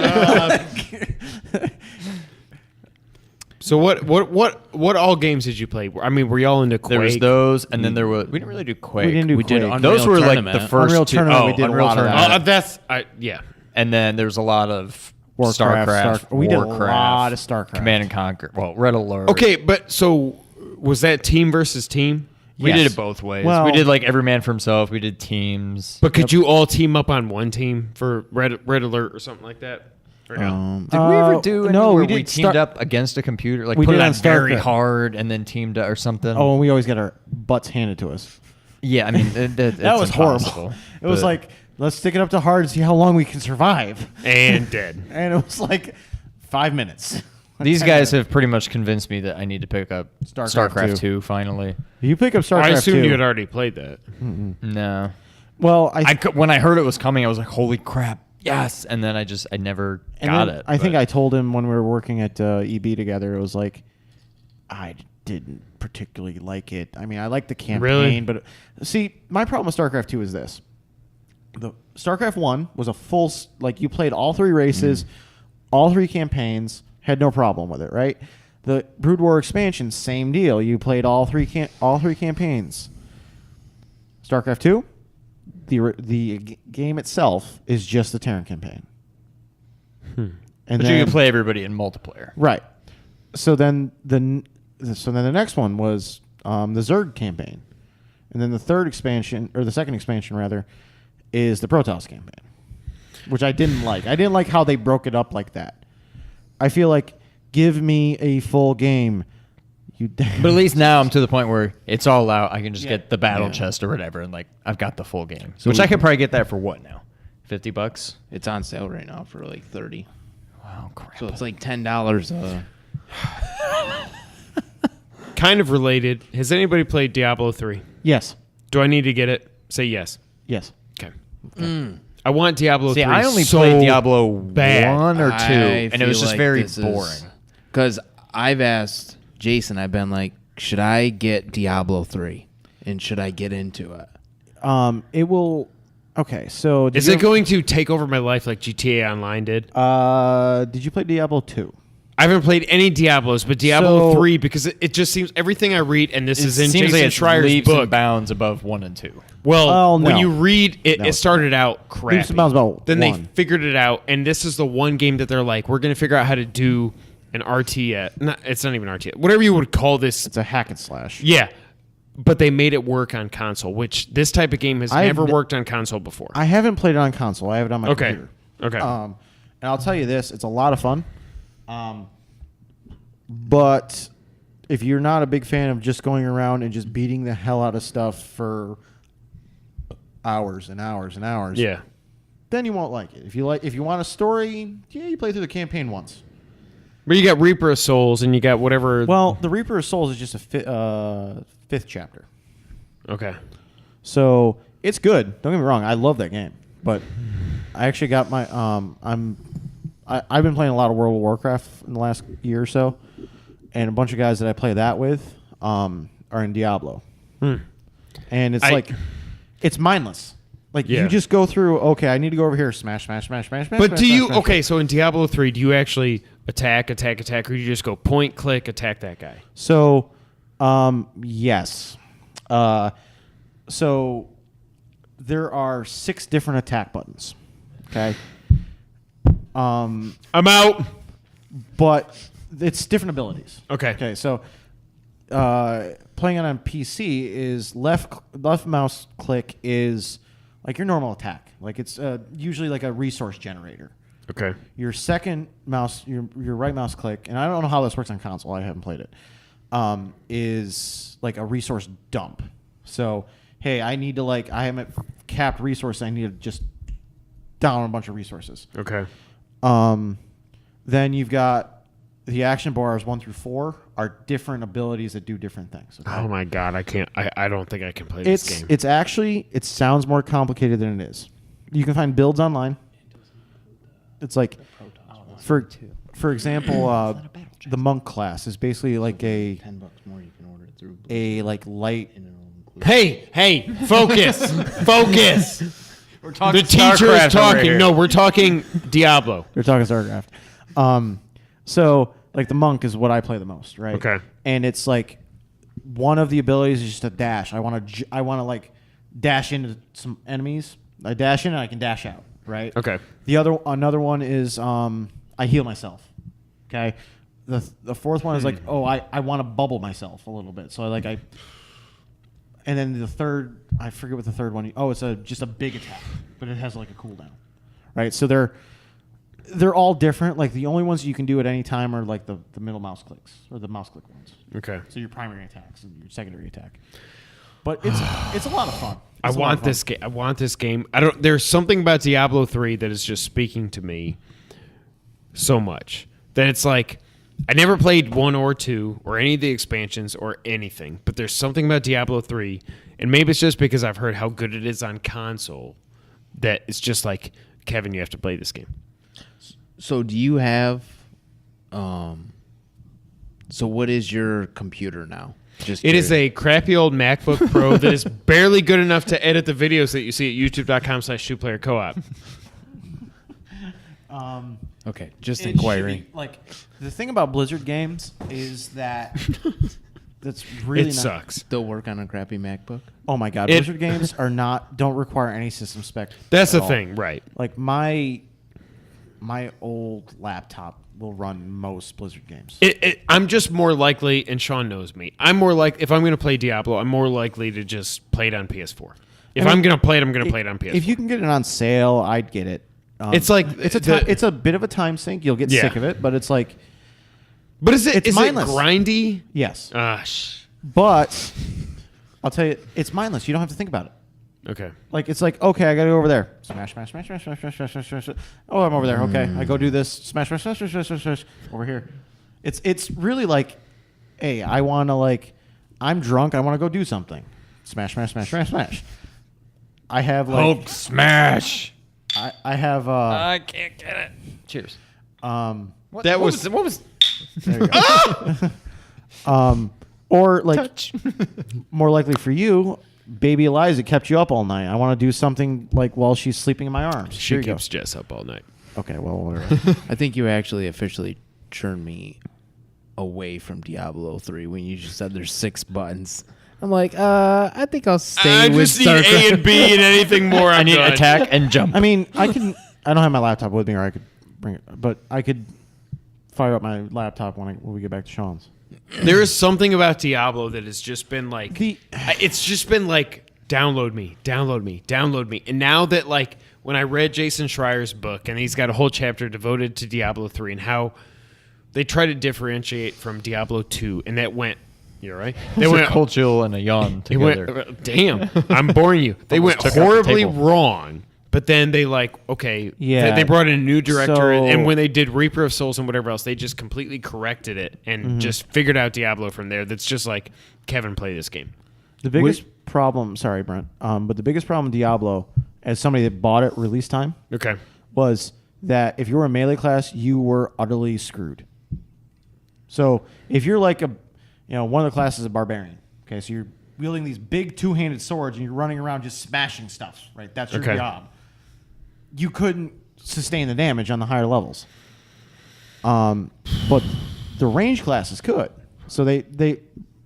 So what all games did you play? I mean, were y'all into Quake? There was those, and then there was. We didn't really do Quake. We didn't do We did Quake. Unreal Those were like Tournament. the first Unreal two. Tournament, Oh, we did a Unreal lot of Tournament. that. yeah. And then there's a lot of Warcraft, StarCraft. we did a Warcraft, lot of StarCraft. Command and Conquer. Well, Red Alert. Okay, but so was that team versus team? We Yes. did it both ways. Well- we did like every man for himself. We did teams. But could you all team up on one team for Red Alert or something like that? Or no? Did we ever do any no, where we did teamed up against a computer? Like We put did it on on very StarCraft. hard and then teamed up or something? Oh, and we always got our butts handed to us. yeah. I mean, That was horrible. It was like, let's stick it up to hard and see how long we can survive. And dead. And it was like 5 minutes. these guys have pretty much convinced me that I need to pick up StarCraft StarCraft 2. 2 finally. You pick up StarCraft I assumed 2. you had already played that. No. Well, When I heard it was coming, I was like, holy crap. Yes. And then I never and got then it. I think but- I told him when we were working at EB together, it was like, I didn't particularly like it. I mean, I liked the campaign, Really? but see, my problem with StarCraft 2 is this. The StarCraft 1 was a full, like you played all 3 races, all 3 campaigns, had no problem with it, right? The Brood War expansion, same deal. You played all 3 campaigns. StarCraft 2, the game itself is just the Terran campaign. And But you can play everybody in multiplayer. right. So then the next one was the Zerg campaign, and then the third expansion or the second expansion rather is the Protoss campaign, which I didn't like. I didn't like how they broke it up like that. I feel like give me a full game. You damn. But at least now I'm to the point where it's all out. I can just Yeah. get the battle Yeah. chest or whatever, and like I've got the full game. So Which we- I could probably get that for what now? $50? It's on sale right now for like 30. Wow, crap. So it's like $10. Kind of related. Has anybody played Diablo 3? Yes. Do I need to get it? Say yes. Yes. Okay. I want Diablo 3 See, I only so played Diablo bad. 1 or 2, and it was just very boring. Because I've asked Jayson, I've been like, should I get Diablo 3? And should I get into it? It will. Okay. So Is it going to take over my life like GTA Online did? Did you play Diablo 2? I haven't played any Diablos, but Diablo So- 3, because it just seems everything I read, and this is in seems Jason like it's Schreier's leaps book. and bounds above 1 and 2. Well, no. when you read it, No. it started out crappy. Leaps and bounds about then 1. they figured it out, and this is the one game that they're like, we're going to figure out how to do an RT at. It's not even RT yet. Whatever you would call this. It's a hack and slash. Yeah. But they made it work on console, which this type of game has I've never n- worked on console before. I haven't played it on console. I have it on my Okay. computer. Okay. And I'll tell you this: it's a lot of fun. But if you're not a big fan of just going around and just beating the hell out of stuff for hours and hours and hours, Yeah. then you won't like it. If you want a story, yeah, you play through the campaign once. But you got Reaper of Souls, and you got whatever. Well, the Reaper of Souls is just a fifth chapter, Okay. so it's good. Don't get me wrong; I love that game, but I actually got my I've been playing a lot of World of Warcraft in the last year or so, and a bunch of guys that I play that with are in Diablo, and it's it's mindless. Like Yeah. you just go through. Okay, I need to go over here, smash, smash, smash, smash, smash. But smash, do smash, you smash, okay? So in Diablo 3, do you actually attack, or you just go point, click, attack that guy? So, yes. So there are 6 different attack buttons. Okay. I'm out. But it's different abilities. Okay. Okay. So, playing it on PC is left mouse click is like your normal attack. Like it's usually like a resource generator. Okay. Your second mouse, your right mouse click, and I don't know how this works on console. I haven't played it. Is like a resource dump. So, hey, I need to I am at capped resources. I need to just down a bunch of resources. Okay. Then you've got the action bars 1 through 4 are different abilities that do different things. Okay? Oh my god, I can't. I don't think I can play this game. It's actually it sounds more complicated than it is. You can find builds online. It's like for example, the monk class is basically like a $10 more. You can order it through. light. Hey, focus, focus. We're talking The teacher is talking. No, we're talking Diablo. We're talking StarCraft. So like the monk is what I play the most, right? Okay. And it's like one of the abilities is just a dash. I want to like dash into some enemies. I dash in and I can dash out, right? Okay. Another one is I heal myself. Okay. The fourth one is like, I want to bubble myself a little bit. So and then the third, I forget what the third one. It's just a big attack, but it has like a cooldown, right? So they're all different. Like the only ones you can do at any time are like the middle mouse clicks or the mouse click ones. Okay. So your primary attacks and your secondary attack. But it's a lot of fun. I want this game. I want this game. There's something about Diablo 3 that is just speaking to me so much that it's like I never played 1 or 2 or any of the expansions or anything, but there's something about Diablo 3, and maybe it's just because I've heard how good it is on console that it's just like, Kevin, you have to play this game. So do you have? So what is your computer now? It is a crappy old MacBook Pro that is barely good enough to edit the videos that you see at youtube.com/2playercoop. Okay, just It should inquiring. be, like the thing about Blizzard games is that that's really It not, sucks. Still work on a crappy MacBook. Oh my god, Blizzard games don't require any system spec. That's at the all. thing, right? Like my old laptop will run most Blizzard games. I'm just more likely, and Sean knows me. I'm more like if I'm going to play Diablo, I'm more likely to just play it on PS4. If I'm going to play it, I'm going to play it on PS4. If you can get it on sale, I'd get it. It's like it's a bit of a time sink. You'll get sick of it, but it's like But is it's it mindless. grindy? yes. But I'll tell you, it's mindless. You don't have to think about it. okay. Like it's like okay, I gotta go over there. Smash, smash, smash, smash, smash, smash, smash, smash, smash. Oh, I'm over there. Okay, I go do this. Smash, smash, smash, smash, smash, smash. Over here. It's really like, hey, I want to I'm drunk. I want to go do something. Smash, smash, smash, smash, smash. I have Hulk smash. I have I can't get it. Cheers. What was there you go. Or like touch? more likely for you, baby Eliza kept you up all night. I want to do something like while she's sleeping in my arms. She Here you keeps Jess up all night. go. Okay, well, whatever. I think you actually officially turned me away from Diablo 3 when you just said there's 6 buttons. I'm like, I think I'll stay I with just need StarCraft. A and B and anything more. I need attack and jump. I mean, I don't have my laptop with me, or I could bring it, but I could fire up my laptop when we get back to Sean's. There is something about Diablo that has just been like, The- it's just been like, download me, download me, download me. And now that like when I read Jason Schreier's book, and he's got a whole chapter devoted to Diablo 3 and how they try to differentiate from Diablo 2, and that went, you're right. They It's went a cold chill and a yawn They together. went, damn, I'm boring you. They Almost went took out the horribly table. wrong, but then they okay, Yeah. they brought in a new director, So- and when they did Reaper of Souls and whatever else, they just completely corrected it and just figured out Diablo from there. That's just like, Kevin, play this game. The biggest problem, sorry, Brent, but the biggest problem with Diablo, as somebody that bought it release time, Okay. was that if you were a melee class, you were utterly screwed. So if you're like one of the classes is a barbarian, okay, so you're wielding these big two-handed swords and you're running around just smashing stuff, right? That's your Okay. job. You couldn't sustain the damage on the higher levels. But the range classes could. So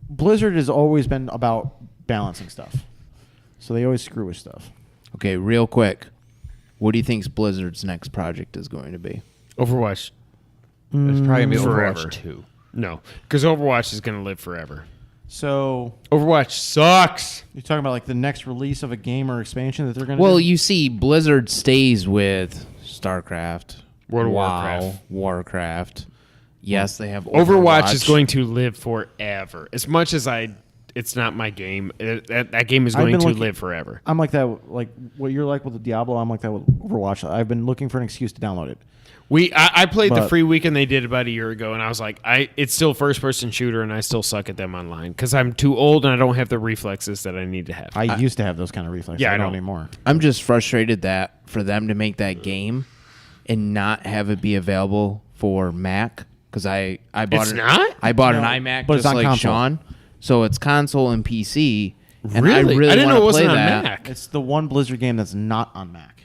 Blizzard has always been about balancing stuff. So they always screw with stuff. Okay, real quick. What do you think Blizzard's next project is going to be? Overwatch. It's probably going to be Forever. Overwatch 2. No, because Overwatch is going to live forever. So Overwatch sucks. you're talking about like the next release of a game or expansion that they're going to Well, do? you see, Blizzard stays with StarCraft, World of WoW, Warcraft. Warcraft. Yes, they have Overwatch is going to live forever. As much as it's not my game. That game is I've going been to looking- live forever. I'm like that. Like what you're like with the Diablo. I'm like that with Overwatch. I've been looking for an excuse to download it. I played the But- free weekend they did about a year ago, and I was like, it's still first person shooter, and I still suck at them online because I'm too old and I don't have the reflexes that I need to have. I used to have those kind of reflexes. Yeah, I I don't know. anymore. I'm just frustrated that for them to make that game and not have it be available for Mac because I bought It's not? I bought No, an iMac but it's just on like console. Sean, so it's console and PC. And Really? I really I didn't know wanna it wasn't play on that. Mac. It's the one Blizzard game that's not on Mac.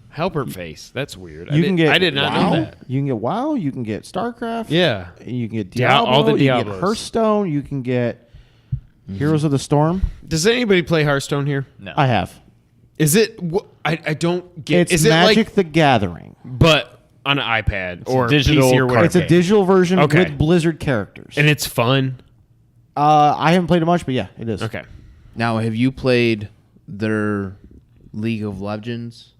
Helper face. That's weird. You can get. I did not WoW, know that. You can get WoW. You can get StarCraft. Yeah. You can get Dia- Diablo. all the you can get Diablos. Hearthstone. You can get Heroes of the Storm. Does anybody play Hearthstone here? No. I have. Is it? I don't get. It's is it Magic like? the Gathering. But on an iPad or digital PC or whatever. It's a digital version Okay. with Blizzard characters. and it's fun. I haven't played it much, but yeah, it is. Okay. Now, have you played their League of Legends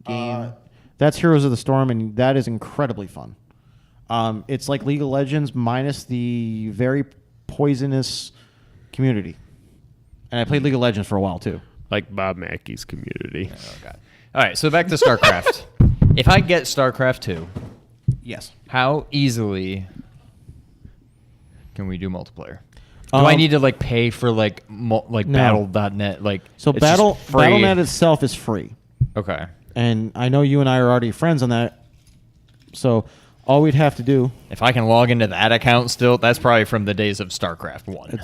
game? That's Heroes of the Storm, and that is incredibly fun. It's like League of Legends minus the very poisonous community. And I played League of Legends for a while too. Like Bob Mackey's community. Oh, God. All right, so back to StarCraft. If I get StarCraft 2, Yes. how easily can we do multiplayer? Do I need to like pay for like No. battle.net? Like So it's just free? Battle.net itself is free. Okay. And I know you and I are already friends on that. So all we'd have to do If I can log into that account still, that's probably from the days of StarCraft 1.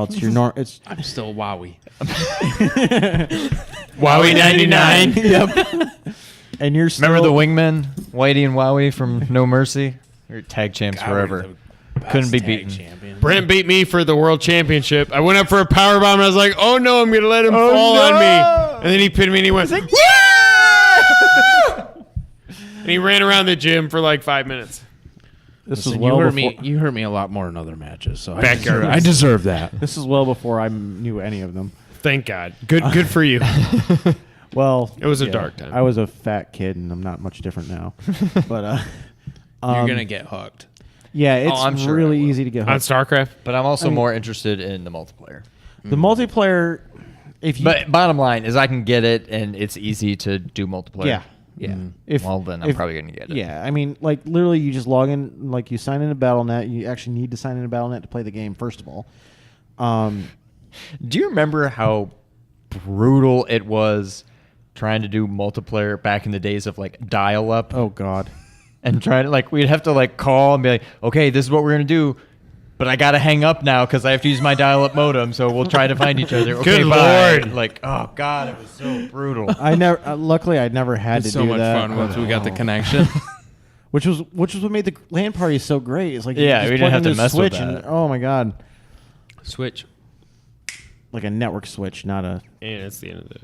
it's your it's I'm still Wowie. Wowie 99. Yep. And you're still, Remember the wingmen, Whitey and Wowie from No Mercy? Or tag champs forever. Couldn't be beaten. Brent beat me for the world championship. I went up for a power bomb and I was like, "Oh no, I'm gonna let him fall on me." And then he pinned me and he went, "Yeah!" And he ran around the gym for like 5 minutes. This Listen, is well before, you hurt me a lot more in other matches, so Backyard. I deserve that. This is well before I knew any of them. Thank God. Good for you. Well, It was a dark time. I was a fat kid, and I'm not much different now. But You're gonna get hooked. yeah, it's I'm sure I really will. easy to get On hooked. StarCraft. But I'm also I mean- more interested in the multiplayer. The multiplayer, if you But bottom line is I can get it and it's easy to do multiplayer. yeah, Yeah. If- Well, then I'm if- probably going to get it. yeah, I mean, like literally, you just log in, like you sign into Battle.net. You actually need to sign into Battle.net to play the game. First of all, Do you remember how brutal it was trying to do multiplayer back in the days of like dial up oh god, and trying to like we'd have to like call and be like, okay, this is what we're going to do. But I got to hang up now because I have to use my dial-up modem. So we'll try to find each other. Okay, Good bye. Lord. Like, oh god, it was so brutal. I never. Luckily, I never had to It's so do much that. fun once we got the connection. Which was what made the LAN party so great. It's like you Yeah, just we plug didn't have into to the mess with switch and that. oh my god, Switch. like a network switch, not a. And it's the end of the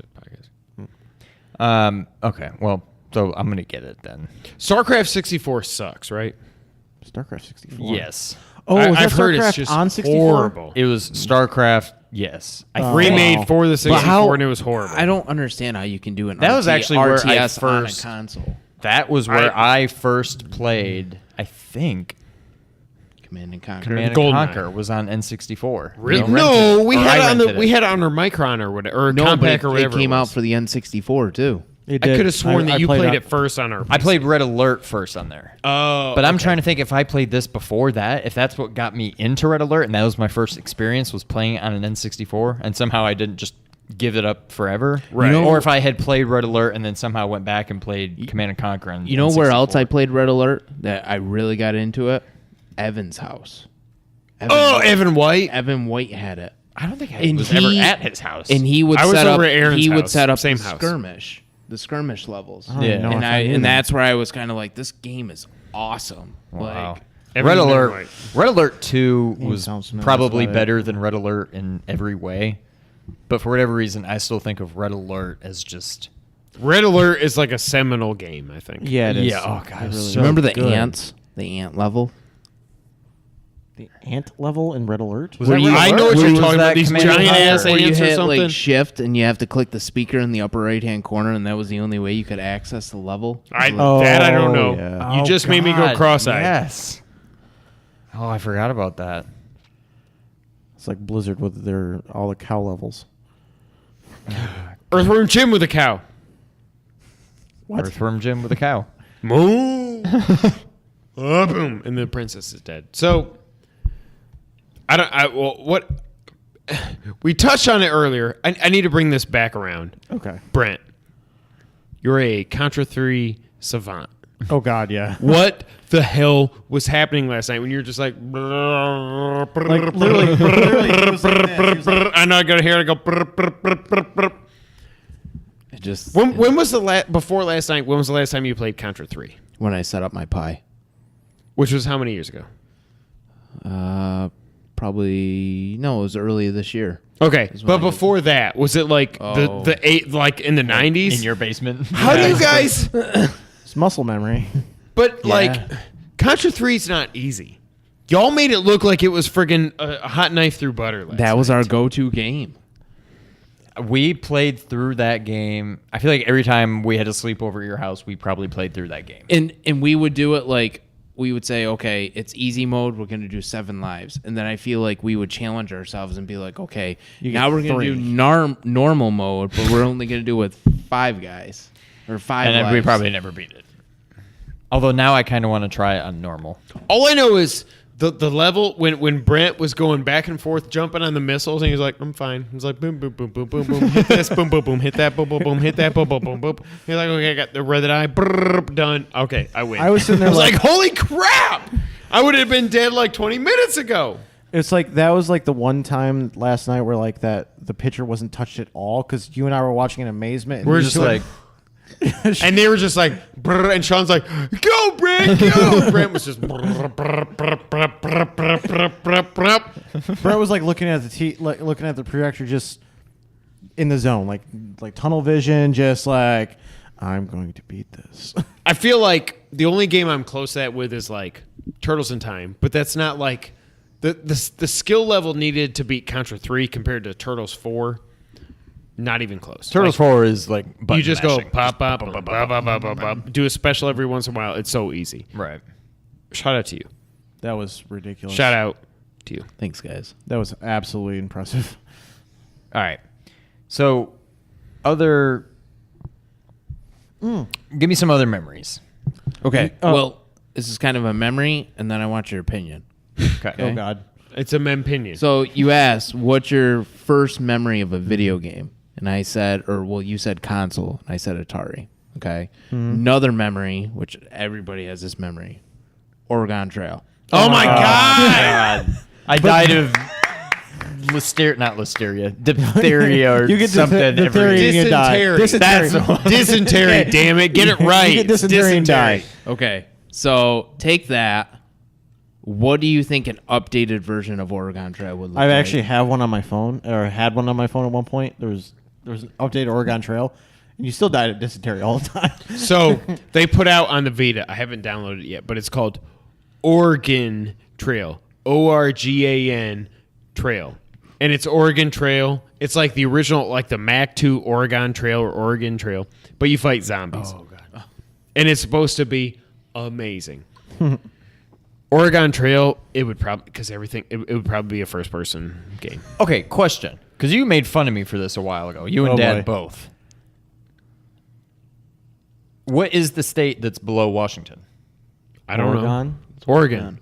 podcast. Okay, well, so I'm going to get it then. StarCraft 64 sucks, right? StarCraft 64. Yes. Oh, was that I've heard it's StarCraft just on 64? horrible. It was StarCraft, yes. I think. Remade for the 64 how- and it was horrible. I don't understand how you can do an That was actually where I RTS on a first- console. That was where I first played, I think, Command and Conquer. Command and Goldeneye. Conquer was on N64. Really? You No, rented- we or had I it on the rented we had it on our Micron or whatever, or No, but Compaq or it whatever. came it out was. for the N64 too. It I did. could have sworn that you played on- it first on our. I played Red Alert first on there. Oh, But I'm trying to think if I played this before that, if that's what got me into Red Alert, and that was my first experience was playing on an N64, and somehow I didn't just give it up forever. Right. You know- or if I had played Red Alert and then somehow went back and played Command and Conquer on You know where else I N64. played Red Alert that I really got into it? Evan's house. Oh, Evan White. Evan White had it. I don't think I And was he- ever at his house. And he would I was set up over at Aaron's he would house, set up same the house. skirmish levels. I don't Yeah. even know if And I knew and that. that's where I was kind of like, this game is awesome. Wow. Like, Evan Red White. Alert. Red Alert 2 Name was sounds familiar, probably that's about it. better than Red Alert in every way. But for whatever reason, I still think of Red Alert as just Red Alert is like a seminal game, I think. Yeah, it is. Yeah, oh, God, It it's really so remember the good. ants? The ant level? The ant level in Red Alert? Was that Red I Alert? know what Where you're was talking that about. These command giant and ass conquer? Where you ants or hit something. like shift and you have to click the speaker in the upper right hand corner, and that was the only way you could access the level. That I don't know. yeah. You just made me go God, cross-eyed. Yes. Oh, I forgot about that. It's like Blizzard with all the cow levels. Earthworm Jim with a cow. What? Earthworm Jim with a cow. Moo. Boom, and the princess is dead. So, what? We touched on it earlier. I need to bring this back around. Okay. Brent, you're a Contra 3 savant. Oh, God, yeah. What the hell was happening last night when you were just like, literally, he was like this. He was like- I know I got to hear it go. It just When was before last night? When was the last time you played Contra 3? when I set up my Pi. Which was how many years ago? Probably no, it was early this year. Okay, Is but when I- before that, was it like the eight, like in the 90s? In your basement. How do you guys? It's muscle memory. But like, Contra 3 is not easy. Y'all made it look like it was friggin' a hot knife through butter. That was our go-to game. We played through that game. I feel like every time we had to sleep over at your house, we probably played through that game. And we would do it like we would say, okay, it's easy mode. We're going to do 7 lives. And then I feel like we would challenge ourselves and be like, okay, now we're going to do normal mode, but we're only going to do it with 5 guys or 5 And then lives. we probably never beat it. Although now I kind of want to try it on normal. All I know is the level when Brent was going back and forth jumping on the missiles and he was like, I'm fine. He was like, boom, boom, boom, boom, boom, boom, hit this, boom, boom, boom, hit that, boom, boom, boom, hit that, boom, boom, boom, boom. He's like, okay, I got the red eye, brrr, done. Okay, I win. I was sitting there I was like- like, holy crap! I would have been dead like 20 minutes ago. It's like that was like the one time last night where like the pitcher wasn't touched at all because you and I were watching in amazement. And We're you just two- like, and they were just like, brrr, and Sean's like, go, Brent, go. Brent was just, brrr, brrr, brrr, brrr, brrr, brrr, brrr, brrr. Brett was like looking at looking at the projector, just in the zone, like tunnel vision, just like I'm going to beat this. I feel like the only game I'm close at with is like Turtles in Time, but that's not like the skill level needed to beat Contra 3 compared to Turtles 4. Not even close. Turtles 4 is like button You just go mashing. pop, pop, pop, pop, pop, pop, pop, pop. Do a special every once in a while. It's so easy. Right. Shout out to you. That was ridiculous. Shout out to you. Thanks, guys. That was absolutely impressive. All right. So, other. Give me some other memories. Okay. Well, this is kind of a memory, and then I want your opinion. Okay. Oh God. It's a mempinion. So you asked, what's your first memory of a video game? And I said, you said console, and I said Atari. Okay. Another memory, which everybody has this memory, Oregon Trail. Oh my God! I died of not listeria, diphtheria or You get something. diphtheria and you die. Dysentery. Dysentery. That's the one. Dysentery, damn it. Get it right. You get dysentery and die. Okay. So take that. What do you think an updated version of Oregon Trail would look I like? actually have one on my phone, or had one on my phone at one point. There was an updated Oregon Trail, and you still died of dysentery all the time. So they put out on the Vita. I haven't downloaded it yet, but it's called Oregon Trail. Organ Trail. And it's Oregon Trail. It's like the original, like the Mac 2 Oregon Trail or Oregon Trail, but you fight zombies. Oh, God. And it's supposed to be amazing. Oregon Trail, it would probably, because everything, it would probably be a first person game. Okay, question. Because you made fun of me for this a while ago. You and Oh, Dad boy. both. What is the state that's below Washington? I don't know. Oregon? Oregon.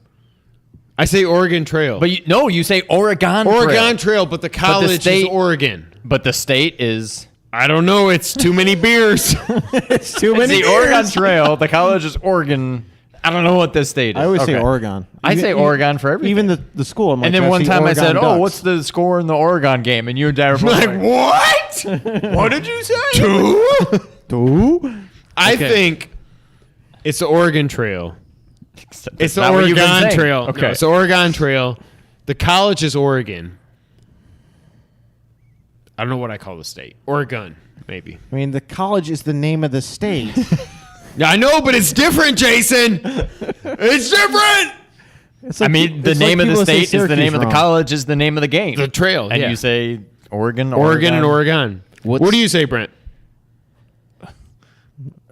I say Oregon Trail. But you say Oregon. Oregon Trail, but the college state- is Oregon. But the state is I don't know. It's too many beers. It's too it's many. the Oregon Trail. The college is Oregon. I don't know what this state is. I always say Okay. Oregon. I say Oregon for everything. Even the school. I'm like, And then "Do I one see time I Oregon said, Ducks?" "Oh, what's the score in the Oregon game?" And you and Dad were both Like, what? What did you say? Two? Two? I Okay. think it's the Oregon Trail. It's the not what you've been Oregon saying. Trail. Okay. No, it's the Oregon Trail. The college is Oregon. I don't know what I call the state. Oregon, maybe. I mean, the college is the name of the state. Yeah, I know, but it's different, Jason. It's different. It's I like mean, the it's name like of the people that say state is the name Syracuse of the wrong. college is the name of the game. The trail, And yeah. you say Oregon, and Oregon. What's- What do you say, Brent?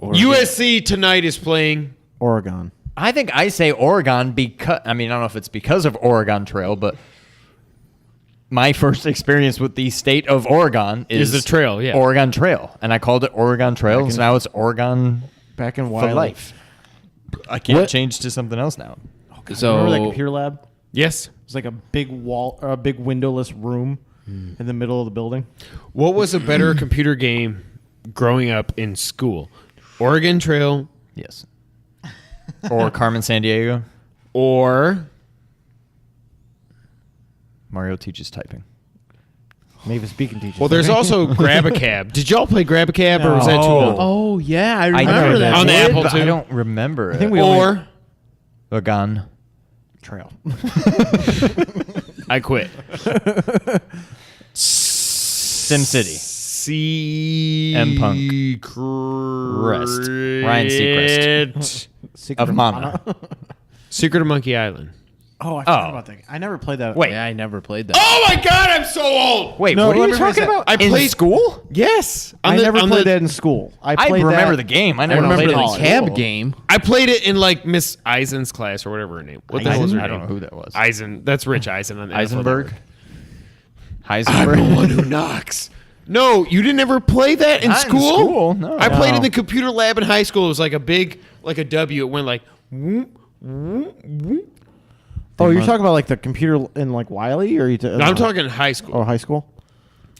USC tonight is playing. Oregon. I think I say Oregon because I don't know if it's because of Oregon Trail, but my first experience with the state of Oregon is the trail, yeah. Oregon Trail, and I called it Oregon Trail. So now it's Oregon Back in for Wiley. life. I can't What? change to something else now. So Remember that computer lab? Yes. It was like a big wall, or a big windowless room in the middle of the building. What was a better computer game growing up in school? Oregon Trail Yes. Or Carmen San Diego. or Mario teaches typing. Mavis Beacon teaches. well, there's also Grab a Cab. Did y'all play Grab a Cab or was that too No. old? Oh yeah, I I remember know that. On the did, Apple but II. I don't remember. I think it. we Or Oregon. trail. I quit. SimCity. M-Punk. Rest. Ryan Seacrest. Secret Of Mana. Secret of Monkey Island. Oh, I forgot Oh. about that. I never played that. Wait. Yeah, I never played that. Oh my God, I'm so old. Wait, No, what are let you me talking rephrase that. about? I In played- school? Yes. I never on played that in school. I played remember that- the game. I I never remember played it in the school. cab game. I played it in like Miss Eisen's class or whatever her name. What the hell was her I name? don't know who that was. Eisen. That's Rich Eisen on the NFL Eisenberg? Network. I'm Heisenberg? the one who knocks. No, you didn't ever play that in Not in school? school, no. I played in No. the computer lab in high school. It was like a big, like a W. It went like, whoop, whoop, whoop. Oh, you're talking about like the computer in like Wiley, or I'm talking high school. Oh, high school.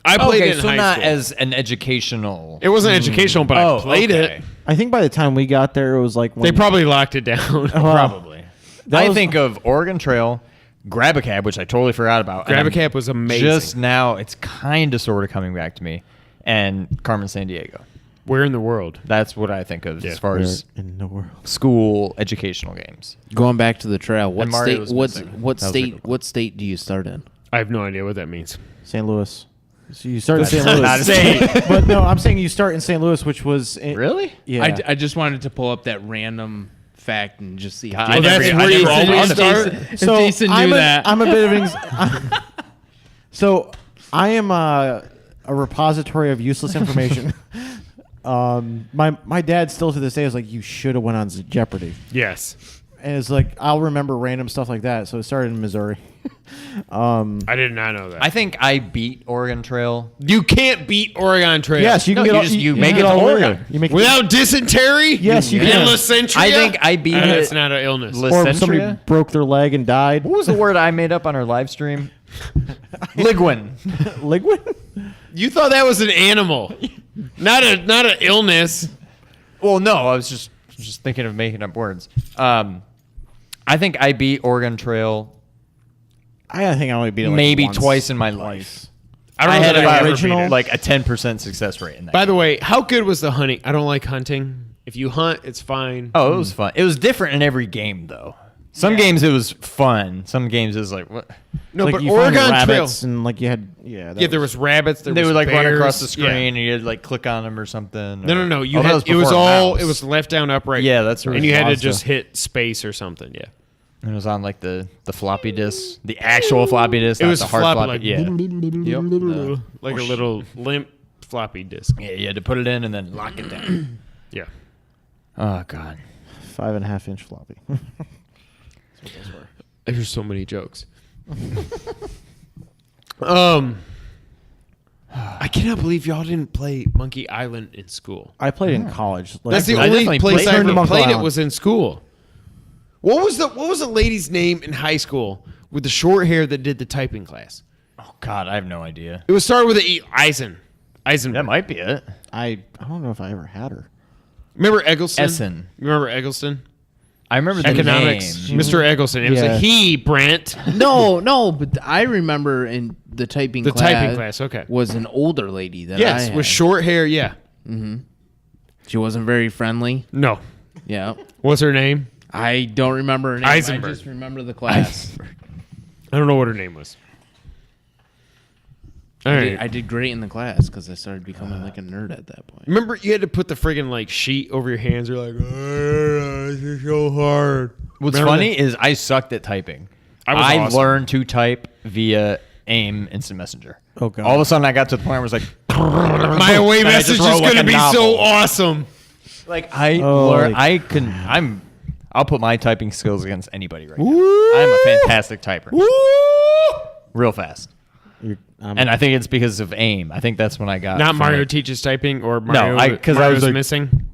I played Okay, it in so high not school. as an educational. It wasn't educational, but I played okay. it. I think by the time we got there, it was like when They probably locked it down. Probably. That I was- think of Oregon Trail, Grab a Cab, which I totally forgot about. and Grab a I'm Cab was amazing. Just now, it's kind of sort of coming back to me. And Carmen San Diego. Where in the world? That's what I think of Yeah. as far Where as in the world. school educational games. Going back to the trail, what And Mario state? was What's missing. what That was state? like- What state do you start in? I have no idea what that means. St. Louis. So you start in St. not Louis. a state. But no, I'm saying you start in St. Louis, which was Really? Yeah. I just wanted to pull up that random fact and just see how. I that's never- where I you never always thought of start? it. If Jason knew I'm that. I'm a bit of so I am a repository of useless information. My dad still to this day is like, you should have went on Jeopardy, Yes. and it's like I'll remember random stuff like that. So it started in Missouri. I did not know that. I think I beat Oregon Trail. You can't beat Oregon Trail. Yes, you No, can you get just- all, you can make get it to all over. Oregon. You make Without dysentery? Yes, you And can. Lysentria? I think I beat it. That's not an illness. or somebody Lysentria? broke their leg and died. What was the word I made up on our live stream? Ligwin. Ligwin? You thought that was an animal, not an illness. Well, no, I was just thinking of making up words. I think I beat Oregon Trail I think I only beat it like maybe once. twice in my life. I don't know had that I about ever original- beat it. like a 10% success rate in that. By the way, how good was the hunting? I don't like hunting. If you hunt, it's fine. Oh, it was fun. It was different in every game, though. Some games it was fun. Some games it was like what? no, Like but you found Oregon Trail. rabbits and like you had that Yeah, there was rabbits. There They was would like run bears. across the screen Yeah. and you'd like click on them or something. No. You Oh, that had it was before all mouse. it was left down upright. Yeah, that's right. And you had to Mazda. just hit space or something. Yeah, And it was on like the floppy disk, the actual floppy disk. it not was the hard floppy, floppy. like Yeah, like a little limp floppy disk. yeah. You had to put it in and then lock it down. Yeah. Oh God. 5.5-inch floppy. There's so many jokes. I cannot believe y'all didn't play Monkey Island in school. I played in college. Like, That's the I only definitely place I played ever Monkey played it Island. was in school. What was the lady's name in high school with the short hair that did the typing class? Oh God, I have no idea. It was started with a E. Eisenberg. That might be it. I don't know if I ever had her. Remember Eggleston? Essen. You remember Eggleston? I remember the Economics. name. Mr. Eggleston. It was Yeah. a he, Brent. No, but I remember in the typing The class. typing class, okay. Was an older lady that I Yes, had. with short hair, yeah. She wasn't very friendly. No. Yeah. What's her name? I don't remember her name. Eisenberg. I just remember the class. I don't know what her name was. All right. I did great in the class because I started becoming like a nerd at that point. Remember, you had to put the friggin' like sheet over your hands. You're like, this is so hard. What's Remember funny is I sucked at typing. I was awesome. learned to type via AIM Instant Messenger. Oh, God. All of a sudden, I got to the point where I was like, My away And I message just is wrote like going to a be novel. so awesome. like I Oh, learned. like- I'll put my typing skills against anybody right now. Woo! I'm a fantastic typer, Woo! real fast. I'm- And I think it's because of AIM. I think that's when I got Not from Mario it. teaches typing or Mario. I- 'cause I was Mario's like- missing.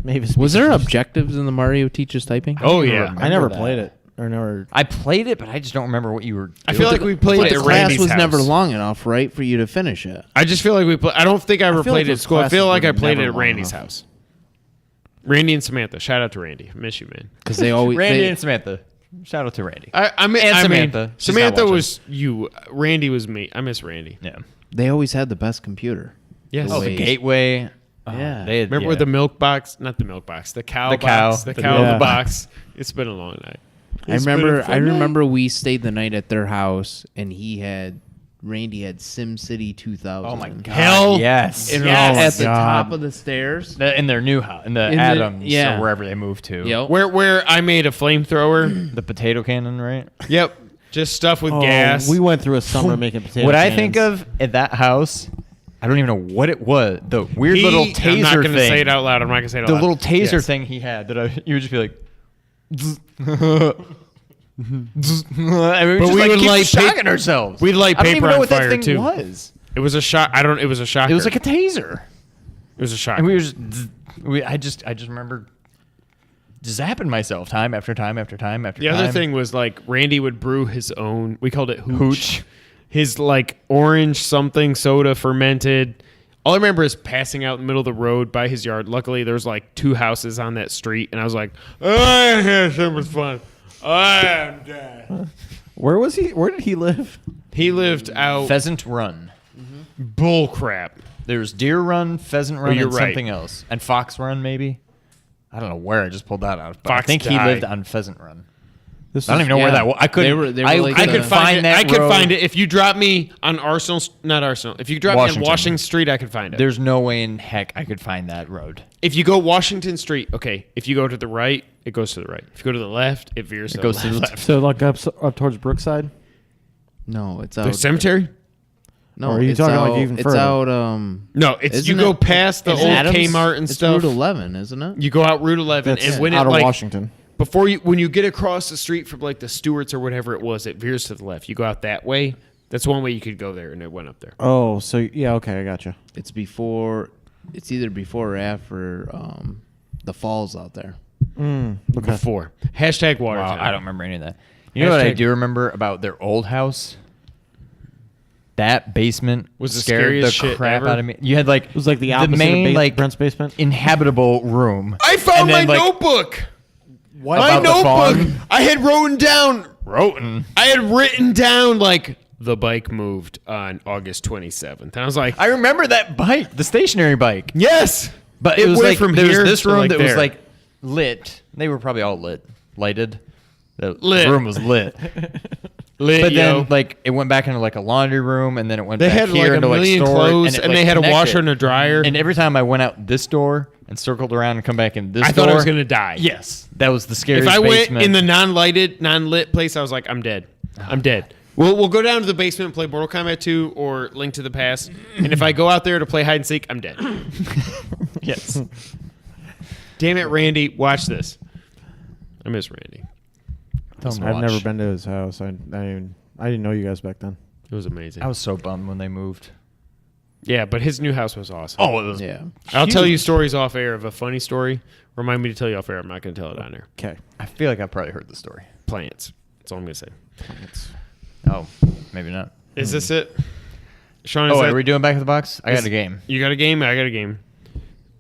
Mavis Was there Beach. objectives in the Mario teaches typing? Oh yeah. I never that. played it. Or never. I played it, but I just don't remember what you were. I feel like we played But it the at class Randy's was house. never long enough, right, for you to finish it. I just feel like we play. I don't think I ever feel like played it at those school. I feel classes like I were played it never at long Randy's enough. house. Randy and Samantha. Shout out to Randy. I miss you, man. Because they always Randy they, and Samantha. Shout out to Randy. I mean, And I mean, Samantha. She's not Samantha watching. was you. Randy was me. I miss Randy. Yeah. they always had the best computer. Yes. Oh, the Wait. Gateway. Oh, Yeah. They had, Remember with the milk box? Not the milk box. The cow The cow. box. The The cow milk box. It's been a long night. I remember we stayed the night at their house, and Randy had SimCity 2000. Oh my god! Hell yes, And yes. at the God. top of the stairs. In their new house, in the In the- Adams, yeah. or wherever they moved to. Yep. Where I made a flamethrower. The potato cannon, right? Yep. Just stuff with Oh, gas. we went through a summer making potato What I cannons. think of at that house, I don't even know what it was. The weird little taser I'm not going thing. to say it out loud. I'm not going to say it out The loud. little taser Yes. thing he had that you would just be like. and we would just we like would keep light shocking ourselves. we'd light I don't even paper know on what fire, that thing too. was. It was a shot. It was a shocker. It was like a taser. It was a shocker. And we were just, I just remember zapping myself time after time after time after The time. other thing was like Randy would brew his own. We called it hooch. Hooch. His like orange something soda fermented. All I remember is passing out in the middle of the road by his yard. Luckily, there was like 2 houses on that street, and I was like, "I had so much fun. I am dead." Where was he? Where did he live? He lived out Pheasant Run. bull crap. There's Deer Run, Pheasant Run, you're and right. something else. And Fox Run, maybe? I don't know where I just pulled that out. But I Fox think he died. lived on Pheasant Run. This I don't was- even know where Yeah. that was. I couldn't. They were I, like I the- could find that I could road. find it if you drop me on Arsenal. Not Arsenal. If you drop me Washington. on Washington Street, I could find it. There's no way in heck I could find that road. If you go Washington Street, okay. If you go to the right, it goes to the right. If you go to the left, it veers. It goes to the left. So like up towards Brookside. No, it's The out. cemetery? No, Or are you it's talking out, like even it's further? out. No, it's Isn't you go it- past the it's old Adams? Kmart and it's stuff. Route 11, isn't it? You go out Route 11, That's and when out it of like Washington. before you when you get across the street from like the Stewarts or whatever it was, it veers to the left. You go out that way. That's one way you could go there, and it went up there. Oh, so yeah, okay, I gotcha. It's before. It's either before or after the falls out there. Okay. Before hashtag Wow, Watertown. I don't remember any of that. You know what I Hashtag- do remember about their old house? That basement Was the scared scariest the shit crap ever. out of me. You had like It was like the opposite main of like Brent's basement. inhabitable room. I found And my then, like, notebook. What My about the notebook. farm? I had written down. Roten. I had written down like the bike moved on August 27th, and I was like, I remember that bike, the stationary bike. yes, But it was went like from there was here this to, room like, that was there. like lit. They were probably all lighted. The Lit. room was lit. lit, But yo. then like it went back into like a laundry room, and then it went They back had here like a into million like storage, clothes, it, and like, they had a connected. washer and a dryer. And every time I went out this door and circled around and come back in this I door, thought I was gonna die. Yes, that was the If scariest. I went basement. in the non-lighted, non-lit place, I was like, I'm dead. I'm dead. We'll go down to the basement and play Mortal Kombat 2 or Link to the Past. And if I go out there to play hide and seek, I'm dead. yes, Damn it, Randy! Watch this. I miss Randy. Tell him to I've watch. never been to his house. I didn't know you guys back then. It was amazing. I was so bummed when they moved. Yeah, but his new house was awesome. Oh, it was. Yeah. I'll tell you huge. stories off air of a funny story. Remind me to tell you off air. I'm not going to tell it on air. Okay. I feel like I've probably heard the story. Plants. That's all I'm going to say. Oh, maybe not. Is this it? Sean, is Oh, that, are we doing back of the box? I got is- a game. You got a game? I got a game.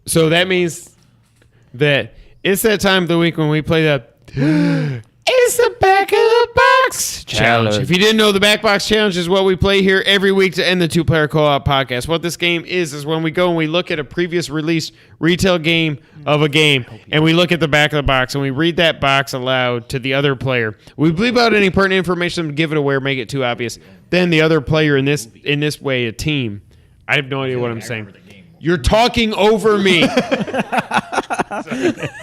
So that means that it's that time of the week when we play the It's the Back of the Box Challenge. If you didn't know, the Back Box Challenge is what we play here every week to end the two-player co-op podcast. What this game is when we go and we look at a previous released retail game of a game, and we look at the back of the box, and we read that box aloud to the other player. We bleep out any pertinent information, give it away, or make it too obvious. Then the other player in this way, a team. I have no idea what I'm saying. You're talking over me.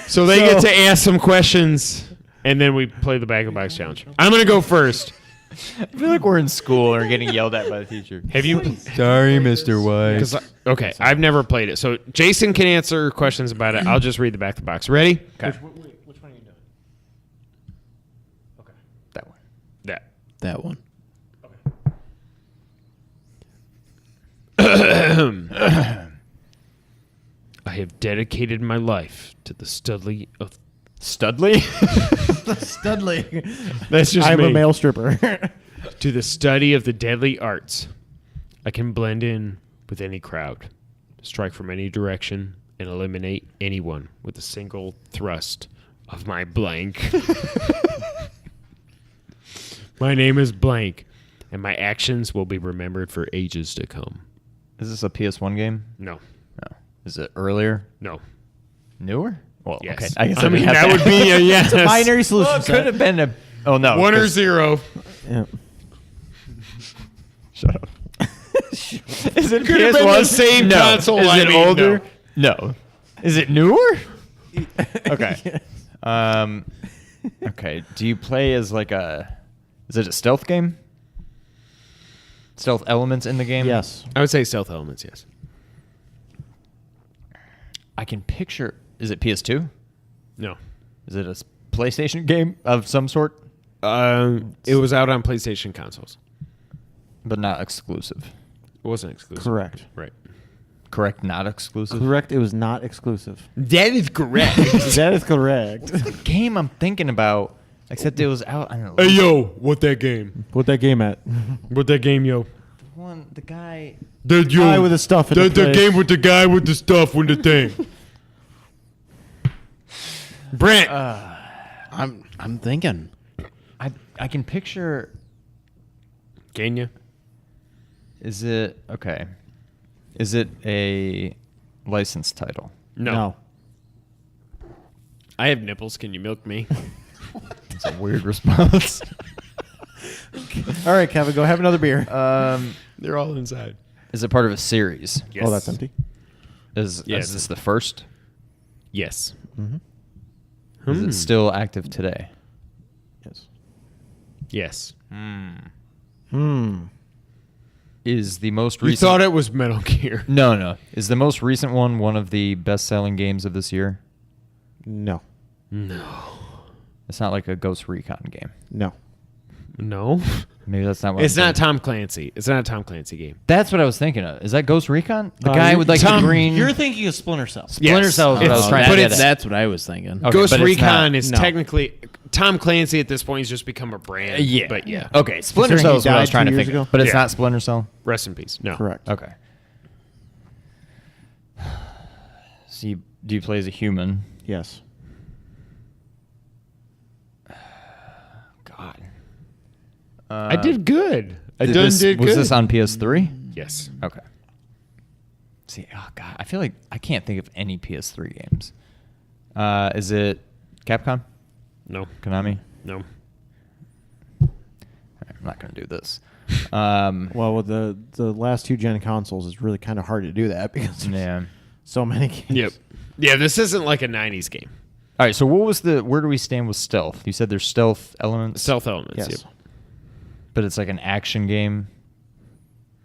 So they get to ask some questions, and then we play the bag of box challenge. I'm gonna go first. I feel like we're in school and we're getting yelled at by the teacher. Have you? Sorry, Mr. Wise. Okay, I've never played it. So Jayson can answer questions about it. I'll just read the back of the box. Ready? Okay. Which one are you doing? Okay. That one. That one. I have dedicated my life to the study of. Studley? Studley. That's just I'm me. a male stripper. To the study of the deadly arts. I can blend in with any crowd, strike from any direction, and eliminate anyone with a single thrust of my blank. My name is blank, and my actions will be remembered for ages to come. Is this a PS1 game? No. No. Is it earlier? No. Newer? Well, Yes. okay. I guess I mean, have that to- would be a yes. Binary solution. Well, it could have been a. Oh no. 1 or 'cause- 0. Yeah. Shut up. Is it Could have been the PS1? same No. console, Is I it mean, older? No. Is it newer? Okay. Okay. Do you play as like a? Is it a stealth game? Stealth elements in the game? Yes. I would say stealth elements, yes. I can picture. Is it PS2? No. Is it a PlayStation game of some sort? It was out on PlayStation consoles. But not exclusive. It wasn't exclusive. Correct. Right. Correct, not exclusive. Correct. It was not exclusive. That is correct. That is correct. The game I'm thinking about, except it was out. I don't know. Hey, yo, what that game? What that game at? What that game, yo? The guy. The guy with the stuff in the place. game with the guy with the stuff with the thing. Brent. I'm thinking. I can picture. Can you? Is it okay? Is it a licensed title? No. I have nipples. Can you milk me? It's a weird response. All right, Kevin, go have another beer. They're all inside. Is it part of a series? Yes. Oh, that's empty. Is Yes. this the first? Yes. Mm-hmm. Is it still active today? Yes. Yes. Is the most You recent? thought it was Metal Gear. No. Is the most recent one of the best-selling games of this year? No. No. It's not like a Ghost Recon game. No. No. Maybe that's not what It's I'm not thinking. Tom Clancy. It's not a Tom Clancy game. That's what I was thinking of. Is that Ghost Recon? The guy with like Tom- the green. You're thinking of Splinter Cell. Splinter Cell is what I was It's- trying to but get it's- at. That's what I was thinking. Okay, Ghost but it's Recon not- is no. technically Tom Clancy at this point. He's just become a brand. Yeah. But yeah. Okay, Splinter Considering Cell he is what I was died trying 2 to years think ago? of. But it's Yeah. not Splinter Cell? Rest in peace. No. Correct. Okay. So do you play as a human? Yes. God. I did good. I Did done this, did was good. this on PS3? Yes. Okay. See, oh God, I feel like I can't think of any PS3 games. Is it Capcom? No. Konami? No. I'm not going to do this. Well, with the last 2 gen consoles, it's really kind of hard to do that because there's Yeah. so many games. Yep. Yeah, this isn't like a 90s game. All right, so where do we stand with stealth? You said there's stealth elements? Stealth elements. Yes. Yep. But it's like an action game.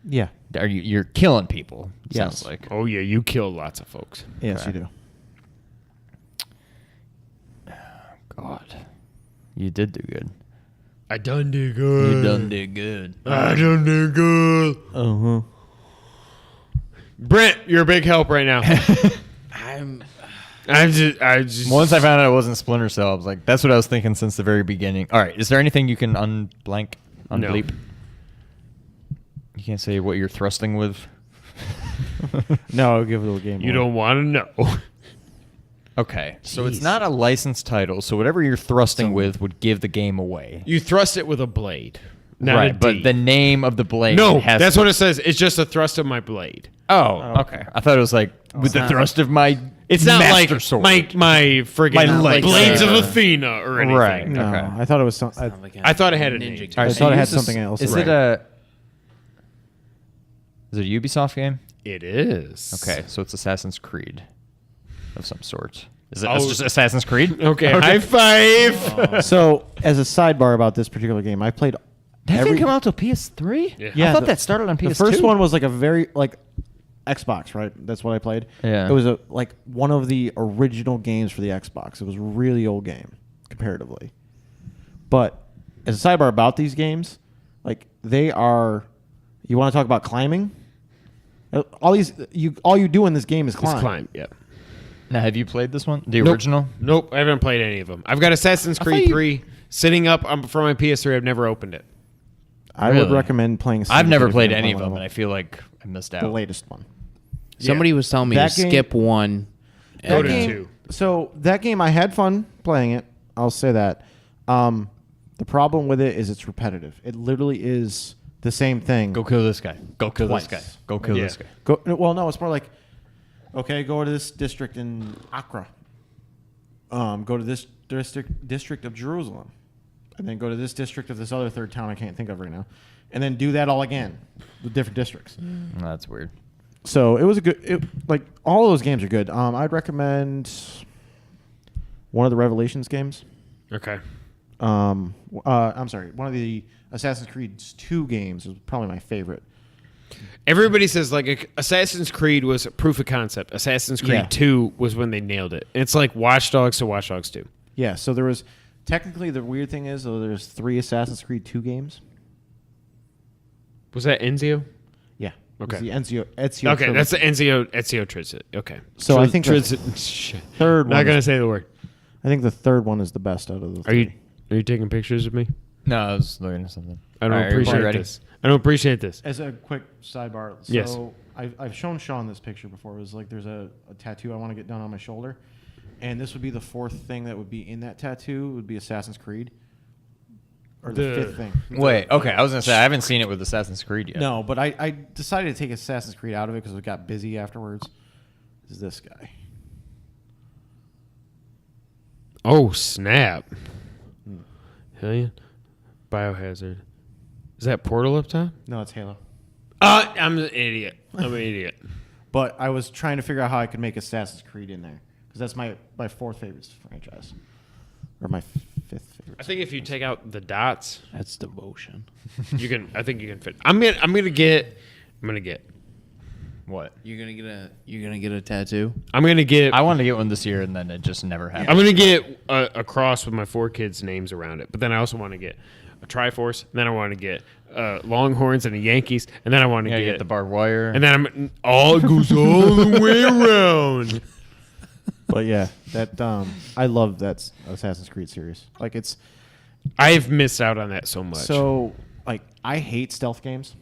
Yeah. You're killing people, it Yes. sounds like. Oh, yeah, you kill lots of folks. Yes, Okay. you do. God. You did do good. I done did good. You done did good. I done did good. Uh-huh. Brent, you're a big help right now. I just. Once I found out it wasn't Splinter Cell, I was like, that's what I was thinking since the very beginning. All right, is there anything you can unblank, unbleep? You can't say what you're thrusting with? No, I'll give it a game. You don't want to know. Okay, so it's Jeez. not a licensed title, so whatever you're thrusting with would give the game away. You thrust it with a blade. Not Right, a but D. the name of the blade No, has that's to- what it says. It's just a thrust of my blade. Oh, okay. I thought it was like with the not- thrust of my It's not master like sword. my friggin' My like lightsaber. blades of Athena or anything. Right. No, Okay. I thought it was some. I thought it had a name. Ninja All I right, thought it had use this- something else. Is Right. it a Ubisoft game? It is. Okay, so it's Assassin's Creed. of some sort. Is it Oh. just Assassin's Creed? Okay, high five. So, as a sidebar about this particular game, I played That didn't come out till PS3? Yeah. I thought that started on PS2. The first one was like a very Xbox, right? That's what I played. Yeah. It was one of the original games for the Xbox. It was a really old game comparatively. But as a sidebar about these games, they are. You want to talk about climbing? All you do in this game is climb. It's climb. Yep. Now, have you played this one? The Nope. original? Nope, I haven't played any of them. I've got Assassin's thought Creed you- 3 sitting up for my PS3. I've never opened it. I would Really? recommend playing. I've never Syndicate if played you're any of gonna them, play and I feel like I missed out. the latest one. Somebody was telling me to That game- skip one. Go and, to game, 2. So that game, I had fun playing it. I'll say that. The problem with it is it's repetitive. It literally is the same thing. Go kill this guy. Go kill Twice. this guy. Go kill Yeah. this guy. Well, no, it's more like, okay, go to this district in Accra. Go to this district of Jerusalem, and then go to this district of this other third town I can't think of right now, and then do that all again with different districts. That's weird. So it was all of those games are good. I'd recommend one of the Revelations games. Okay. I'm sorry, one of the Assassin's Creed 2 games is probably my favorite. Everybody says Assassin's Creed was a proof of concept. Assassin's Creed Yeah. 2 was when they nailed it. It's like Watch Dogs to Watch Dogs 2. Yeah, so there was technically the weird thing is though there's 3 Assassin's Creed 2 games. Was that Ezio? Yeah. Okay. It was the Ezio Okay, that's the trilogy. Ezio Trizit. Okay. So I think the shit. third Not one gonna is- say the word. I think the third one is the best out of the Are 3. you taking pictures of me? No, I was looking at something. I don't All right, appreciate everybody ready? this. I don't appreciate this. As a quick sidebar, so Yes. I've shown Sean this picture before. It was like there's a tattoo I want to get done on my shoulder, and this would be the 4th thing that would be in that tattoo. Would be Assassin's Creed, or the The- 5th thing. Wait, okay. I was going to say, I haven't seen it with Assassin's Creed yet. No, but I decided to take Assassin's Creed out of it because it got busy afterwards. This is this guy. Oh snap! Hell yeah. Biohazard. Is that Portal up top? No, it's Halo. I'm an idiot. I'm an idiot. But I was trying to figure out how I could make Assassin's Creed in there because that's my 4th favorite franchise, or my 5th favorite. I think if you take out the dots, That's devotion. you can. I think you can fit. I'm gonna get. What? You're gonna get a tattoo. I'm gonna get. I wanted to get one this year, and then it just never happened. I'm gonna get a cross with my 4 kids' names around it. But then I also want to get a Triforce. And then I want to get Longhorns and a Yankees. And then I want to You get, get the barbed wire. And then it goes all the way around. But yeah, that I love that Assassin's Creed series. Like it's I've missed out on that so much. so I hate stealth games.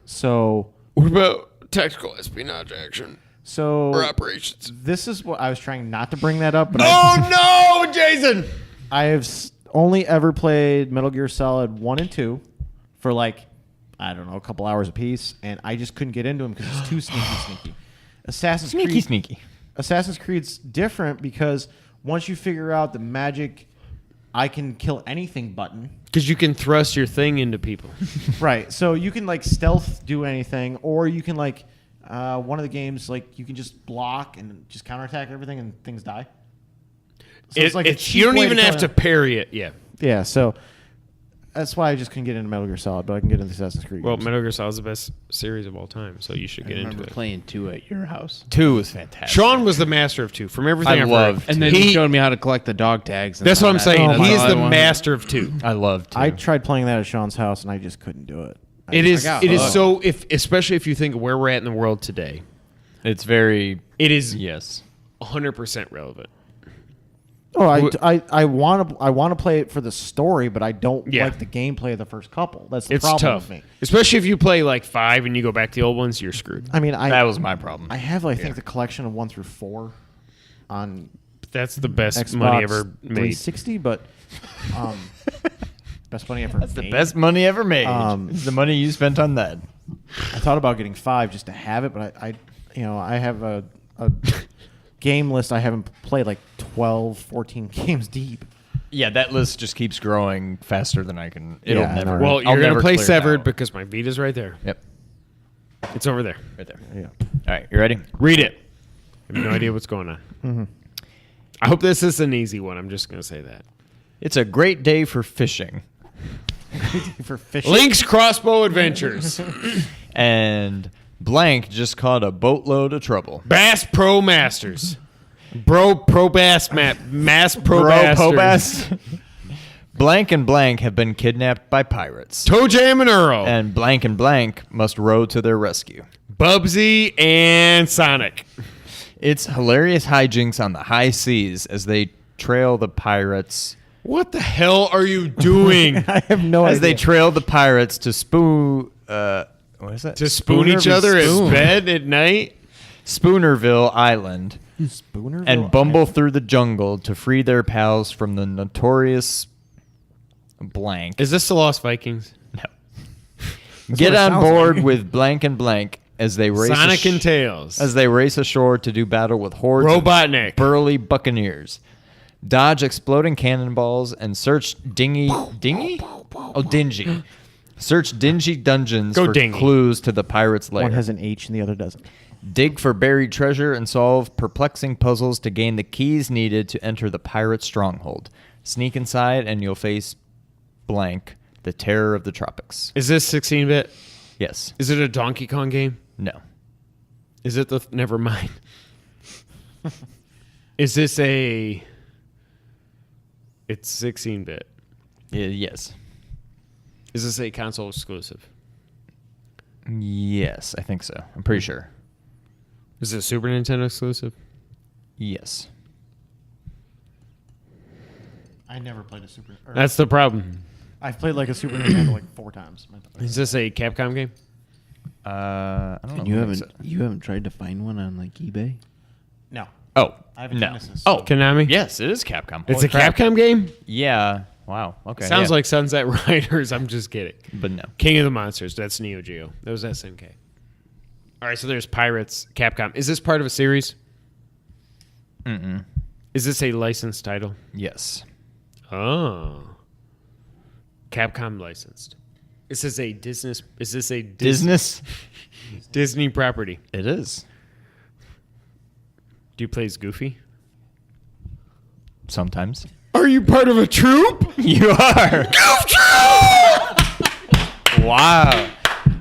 So what about tactical espionage action so or operations? this is what I was trying not to bring that up, but Oh no, Jason! I have only ever played Metal Gear Solid 1 and 2 for I don't know, a couple hours apiece, and I just couldn't get into them because it's too sneaky. Sneaky. Assassin's Creed's different because once you figure out the magic I can kill anything button. Because you can thrust your thing into people. Right. So you can stealth do anything, or you can one of the games you can just block and just counterattack everything and things die. So it's a cheap you don't way even kill have to it. parry it. Yeah. Yeah. So that's why I just couldn't get into Metal Gear Solid, but I can get into Assassin's Creed. Well, games. Metal Gear Solid is the best series of all time, so you should I get into remember it. playing 2 at your house. 2 was fantastic. Sean was the master of 2. From everything I I've loved heard. And then he he showed me how to collect the dog tags. And That's what all I'm that. saying. Oh my He's God. the master of 2. I loved 2. I tried playing that at Sean's house, and I just couldn't do it. It is. got It is hooked. so. Especially if you think of where we're at in the world today, It's very... it is Yes. 100% relevant. Oh, I want to play it for the story, but I don't Yeah. like the gameplay of the first couple. That's the It's problem tough, with me. especially if you play 5 and you go back to the old ones. You're screwed. I mean, That was my problem. I have I think the collection of 1 through 4 on That's the best Xbox money ever made. 360, but best money ever That's the made. best money ever made. Um, It's the money you spent on that. I thought about getting 5 just to have it, but I have a game list I haven't played 12, 14 games deep. Yeah, that list just keeps growing faster than I can. It'll Yeah, I never. know, right? Well, I'll you're gonna never play clear it Severed out. because my Vita's right there. Yep, It's over there. right there. Yeah. All right, you ready? Read it. I have no idea what's going on. I hope this is an easy one. I'm just going to say that. It's a great day for fishing. For fishing. Link's Crossbow Adventures. And blank just caught a boatload of trouble. Bass Pro Masters. Pro Bass Mass Pro Basters. Blank and blank have been kidnapped by pirates. Toe Jam and Earl. And blank must row to their rescue. Bubsy and Sonic. It's hilarious hijinks on the high seas as they trail the pirates. What the hell are you doing? I have no As idea. they trail the pirates to spoon. What is that? To spoon each other in bed at night? Spoonerville Island. Spoonerville And bumble Island. through the jungle to free their pals from the notorious blank. Is this the Lost Vikings? No. what Get it on sounds board like. with blank and blank as they race Sonic and Tails. as they race ashore to do battle with hordes Robotnik. of burly buccaneers. Dodge exploding cannonballs and search dingy. Oh, dingy. Search dingy dungeons Go for dingy. clues to the pirates' lair. One has an H and the other doesn't. Dig for buried treasure and solve perplexing puzzles to gain the keys needed to enter the pirate stronghold. Sneak inside and you'll face blank, the terror of the tropics. Is this 16-bit? Yes. Is it a Donkey Kong game? No. Is it the... Never mind. Is this a... It's 16-bit. Yes. Is this a console exclusive? Yes, I think so. I'm pretty sure. Is it a Super Nintendo exclusive? Yes. I never played a Super. That's the problem. I've played like a Super Nintendo like 4 times. Is this a Capcom game? I don't know. And you if it's haven't tried to find one on like eBay? No. Oh, I have a no. Genesis. Oh, Konami? yes, it is Capcom. It's Holy a crap. Capcom game? Yeah. Wow. Okay. Sounds yeah. like Sunset Riders. I'm just kidding. But no. King of the Monsters. That's Neo Geo. That was SNK. All right, so there's Pirates, Capcom. Is this part of a series? Mm-mm. Is this a licensed title? Yes. Oh. Capcom licensed. Is this a Disney? Is this a Business? Disney property? It is. Do you play as Goofy? Sometimes. Are you part of a troop? You are. Goof Troop! Wow.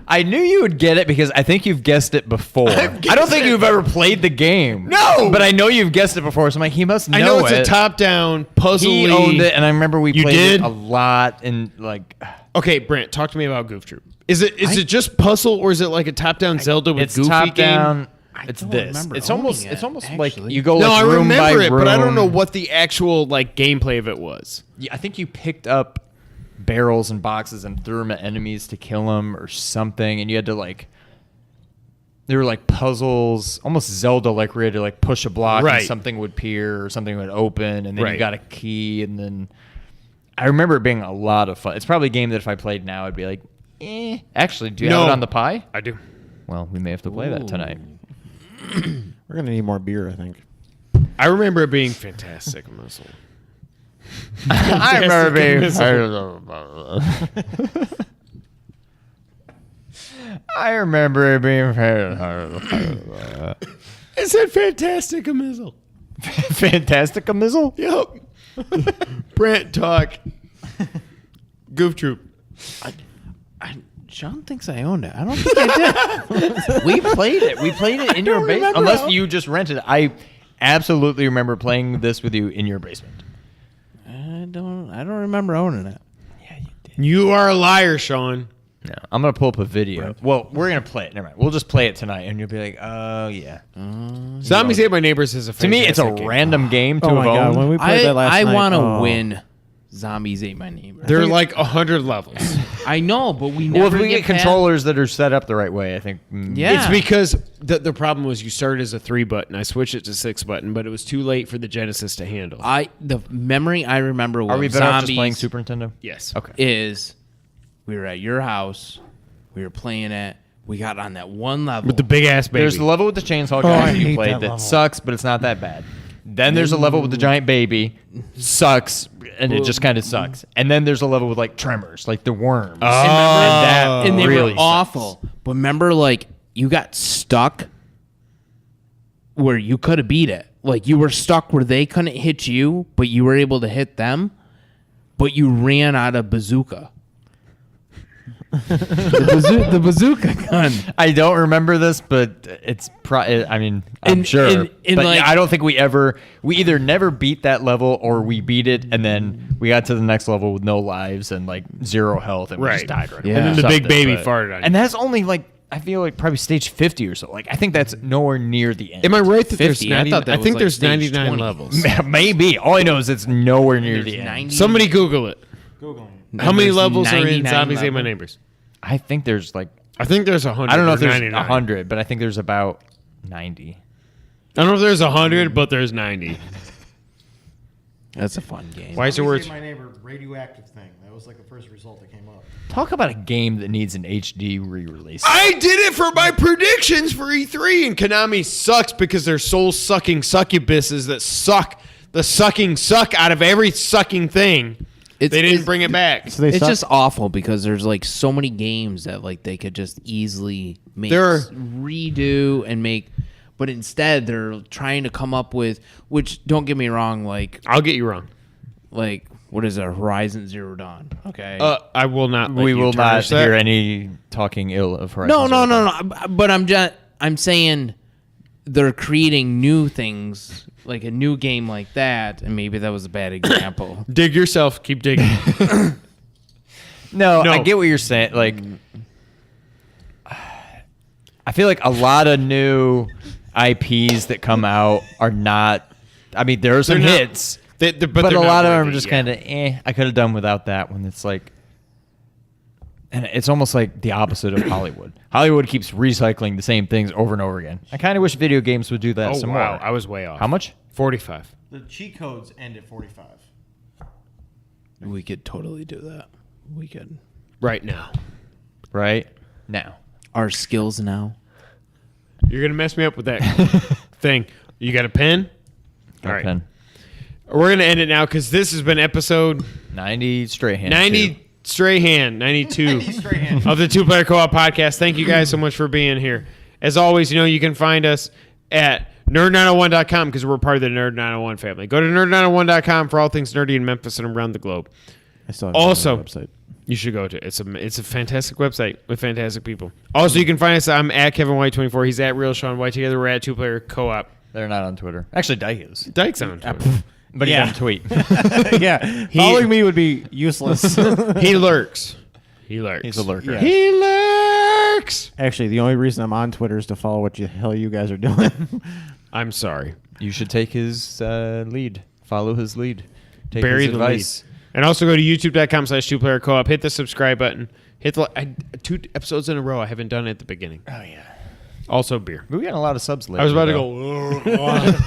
I knew you would get it because I think you've guessed it before. I don't think you've ever played the game. No! But I know you've guessed it before, so I'm like, he must know I know it's it. a top-down puzzle. He owned it, and I remember we You played did? it a lot. And like, Okay, Brent, talk to me about Goof Troop. Is it just puzzle, or is it like a top-down Zelda with it's Goofy top game? down. I It's don't this. remember It's owning almost. it, It's almost like actually. you go No, like I room remember by it, but I don't know room. what the actual like gameplay of it was. Yeah, I think you picked up barrels and boxes and threw them at enemies to kill them or something, and you had to like. They were like puzzles, almost Zelda-like, where you had to like push a block Right. and something would appear or something would open, and then Right. you got a key, and then I remember it being a lot of fun. It's probably a game that if I played now, I'd be like, eh. Actually, do you have No. it on the Pi? I do. Well, we may have to play that tonight. We're gonna need more beer, I think. I remember it being fantastic. Muscle. I remember being. I remember it being. It said fantastic a missile. Fantastic a missile? Yep. Brent talk. Goof Troop. Sean thinks I owned it. I don't think I did. We played it. We played it in your basement. remember Unless how- you just rented it. I absolutely remember playing this with you in your basement. I don't remember owning it. Yeah, you did. You are a liar, Sean. No, I'm gonna pull up a video. Well, we're gonna play it. Never mind. We'll just play it tonight, and you'll be like, "Oh yeah." Zombies Ate My Neighbors is a To me, it's a fantastic game. random game to Oh my have god, owned. when we played that last I night. want to oh. win. Zombies Ate My Neighbor. There are like 100 levels. I know, but we Well, never if we get past- controllers that are set up the right way, I think. Yeah. It's because the problem was you started as a 3-button. I switched it to 6-button, but it was too late for the Genesis to handle. The memory I remember Are we was better off zombies just playing Super Nintendo? Yes. Okay. is we were at your house, we were playing it, we got on that one level. With the big ass baby. There's the level with the chainsaw I guy that you hate played that that level. sucks, but it's not that bad. Then there's a level with the giant baby, sucks, and it just kind of sucks. And then there's a level with like tremors, like the worms. Oh. that and they really were awful. sucks. But remember, like, you got stuck where you could have beat it. Like you were stuck where they couldn't hit you, but you were able to hit them, but you ran out of bazooka. the bazooka gun. I don't remember this, but it's I mean, I'm sure. But like, I don't think we either never beat that level or we beat it and then we got to the next level with no lives and like 0 health and we just died right away. Yeah. And then the big baby But- farted on you. And that's only like, I feel like probably stage 50 or so. Like, I think that's nowhere near the end. Am I right that there's 50? I 90? thought that I was think like there's stage 99 20. levels. Maybe. All I know is it's nowhere near There's the end. 90 Somebody Google it. Googling. How many There's levels are in 99 Zombies Ate My levels. Neighbors? I think there's like, I think there's 100. I don't know if or there's 99. 100, but I think there's about 90. I don't know if there's 100, but there's 90. That's a fun game. Why is it worth? My neighbor radioactive thing. That was like the first result that came up. Talk about a game that needs an HD re-release. I did it for my predictions for E3, and Konami sucks because they're soul-sucking succubuses that suck the sucking suck out of every sucking thing. They didn't bring it back. So they It's suck? just awful because there's like so many games that like they could just easily make redo and make, but instead they're trying to come up with, which don't get me wrong, like I'll get you wrong. what is it, Horizon Zero Dawn? Okay. I will not. Let We you will not tarnish that. hear any talking ill of Horizon. no, Zero no, Dawn. no. But I'm saying they're creating new things, like a new game like that, and maybe that was a bad example. Dig yourself. Keep digging. No, No. I get what you're saying. Like, I feel like a lot of new IPs that come out are not. I mean, there are some They're not- hits, but but they're a not lot of them worthy, are just yeah. kind of I could have done without that one. It's like, and it's almost like the opposite of Hollywood. Hollywood keeps recycling the same things over and over again. I kind of wish video games would do that Oh some wow, more. I was way off. How much? 45. The cheat codes end at 45. We could totally do that. We could. Right now. Right now. Our skills now. You're gonna mess me up with that thing. You got a pen? All right. Pen. We're gonna end it now because this has been episode 90 straight hands. 90 Strahan, 92 Strahan. of the Two Player Co-op Podcast. Thank you guys so much for being here. As always, you can find us at nerd901.com because we're part of the Nerd 901 family. Go to nerd901.com for all things nerdy in Memphis and around the globe. I still have Also, a website. you should go to it. It's a fantastic website with fantastic people. Also, you can find us. I'm at Kevin White 24. He's at Real Sean White. Together, we're at Two Player Co-op. They're not on Twitter. Actually, Dyke is. Dyke's on Twitter. But he Yeah. doesn't tweet. Yeah, following me would be useless. He lurks. He lurks. He's a lurker. Yeah. He lurks. Actually, the only reason I'm on Twitter is to follow what the hell you guys are doing. I'm sorry. You should take his lead. Follow his lead. Take Bury his the advice. lead. And also go to youtube.com/2player-co-op. Hit the subscribe button. Hit the 2 episodes in a row. I haven't done it at the beginning. Oh, yeah. Also beer. We got a lot of subs lately. I was about to though. go.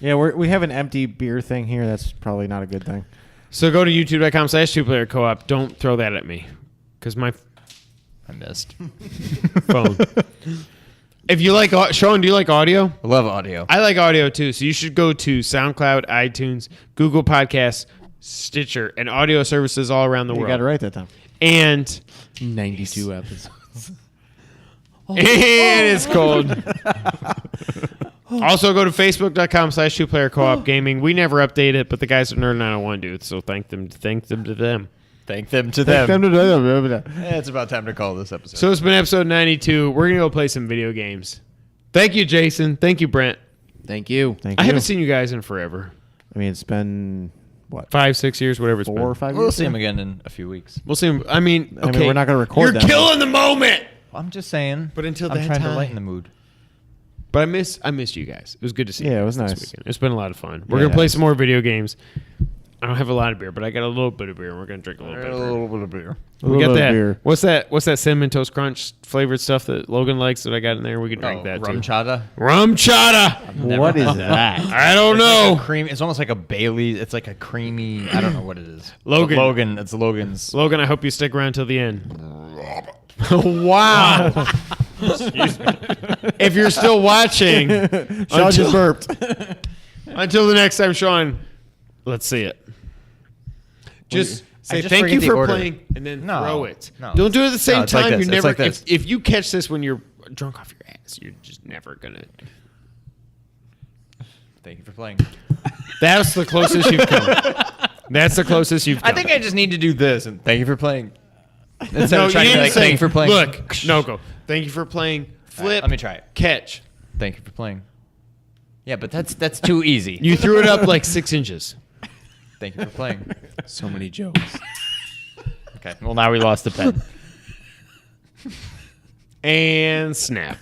Yeah, we have an empty beer thing here. That's probably not a good thing. So go to youtube.com/2player-co-op. Don't throw that at me because my I missed. phone. If you like, Sean, do you like audio? I love audio. I like audio too. So you should go to SoundCloud, iTunes, Google Podcasts, Stitcher, and audio services all around the You world. got it right that time. And 92 episodes. and it's cold. Also, go to facebook.com/2player-co-op gaming. We never update it, but the guys at Nerd 901 do. So thank them to them. Thank them to them. Them. It's about time to call this episode. So it's been episode 92. We're going to go play some video games. Thank you, Jayson. Thank you, Brent. Thank you. Thank I you. haven't seen you guys in forever. I mean, it's been what 5, 6 years, whatever it's 4 been. or 5 we'll years. see him again in a few weeks. We'll see him. I mean, I mean, okay. we're not gonna record You're them. killing the moment. I'm just saying. But until I'm that trying time. to lighten the mood. But I missed you guys. It was good to see you. Yeah, it was guys nice. this weekend. It's been a lot of fun. We're Yeah, gonna play it some more video games. I don't have a lot of beer, but I got a little bit of beer. And we're gonna drink a little bit. Of beer. bit of beer. We got that. Beer. What's that cinnamon toast crunch flavored stuff that Logan likes that I got in there? We can drink that rum too. chata. Rum chata. What is that? I don't know. Cream. It's almost like a Bailey. It's like a creamy. I don't know what it is. Logan. But Logan. It's Logan's. Logan, I hope you stick around till the end. Wow. If you're still watching, Sean just burped. until the next time, Sean, let's see it. Just I say just thank forget you the for order. playing and then No, throw it. no. Don't do it at the same No, it's like time. this. You're It's never like this. if you catch this when you're drunk off your ass, you're just never gonna. Thank you for playing. That's the closest you've come. That's the closest you've come. I think I just need to do this. And thank you for playing. Instead No, of trying you to be need like, to say, thank you for playing. Look, no, go. Thank you for playing. Flip. let me try it. Catch. Thank you for playing. Yeah, but that's too easy. You threw it up like 6 inches. Thank you for playing. So many jokes. Okay. Well, now we lost the pen. And snap.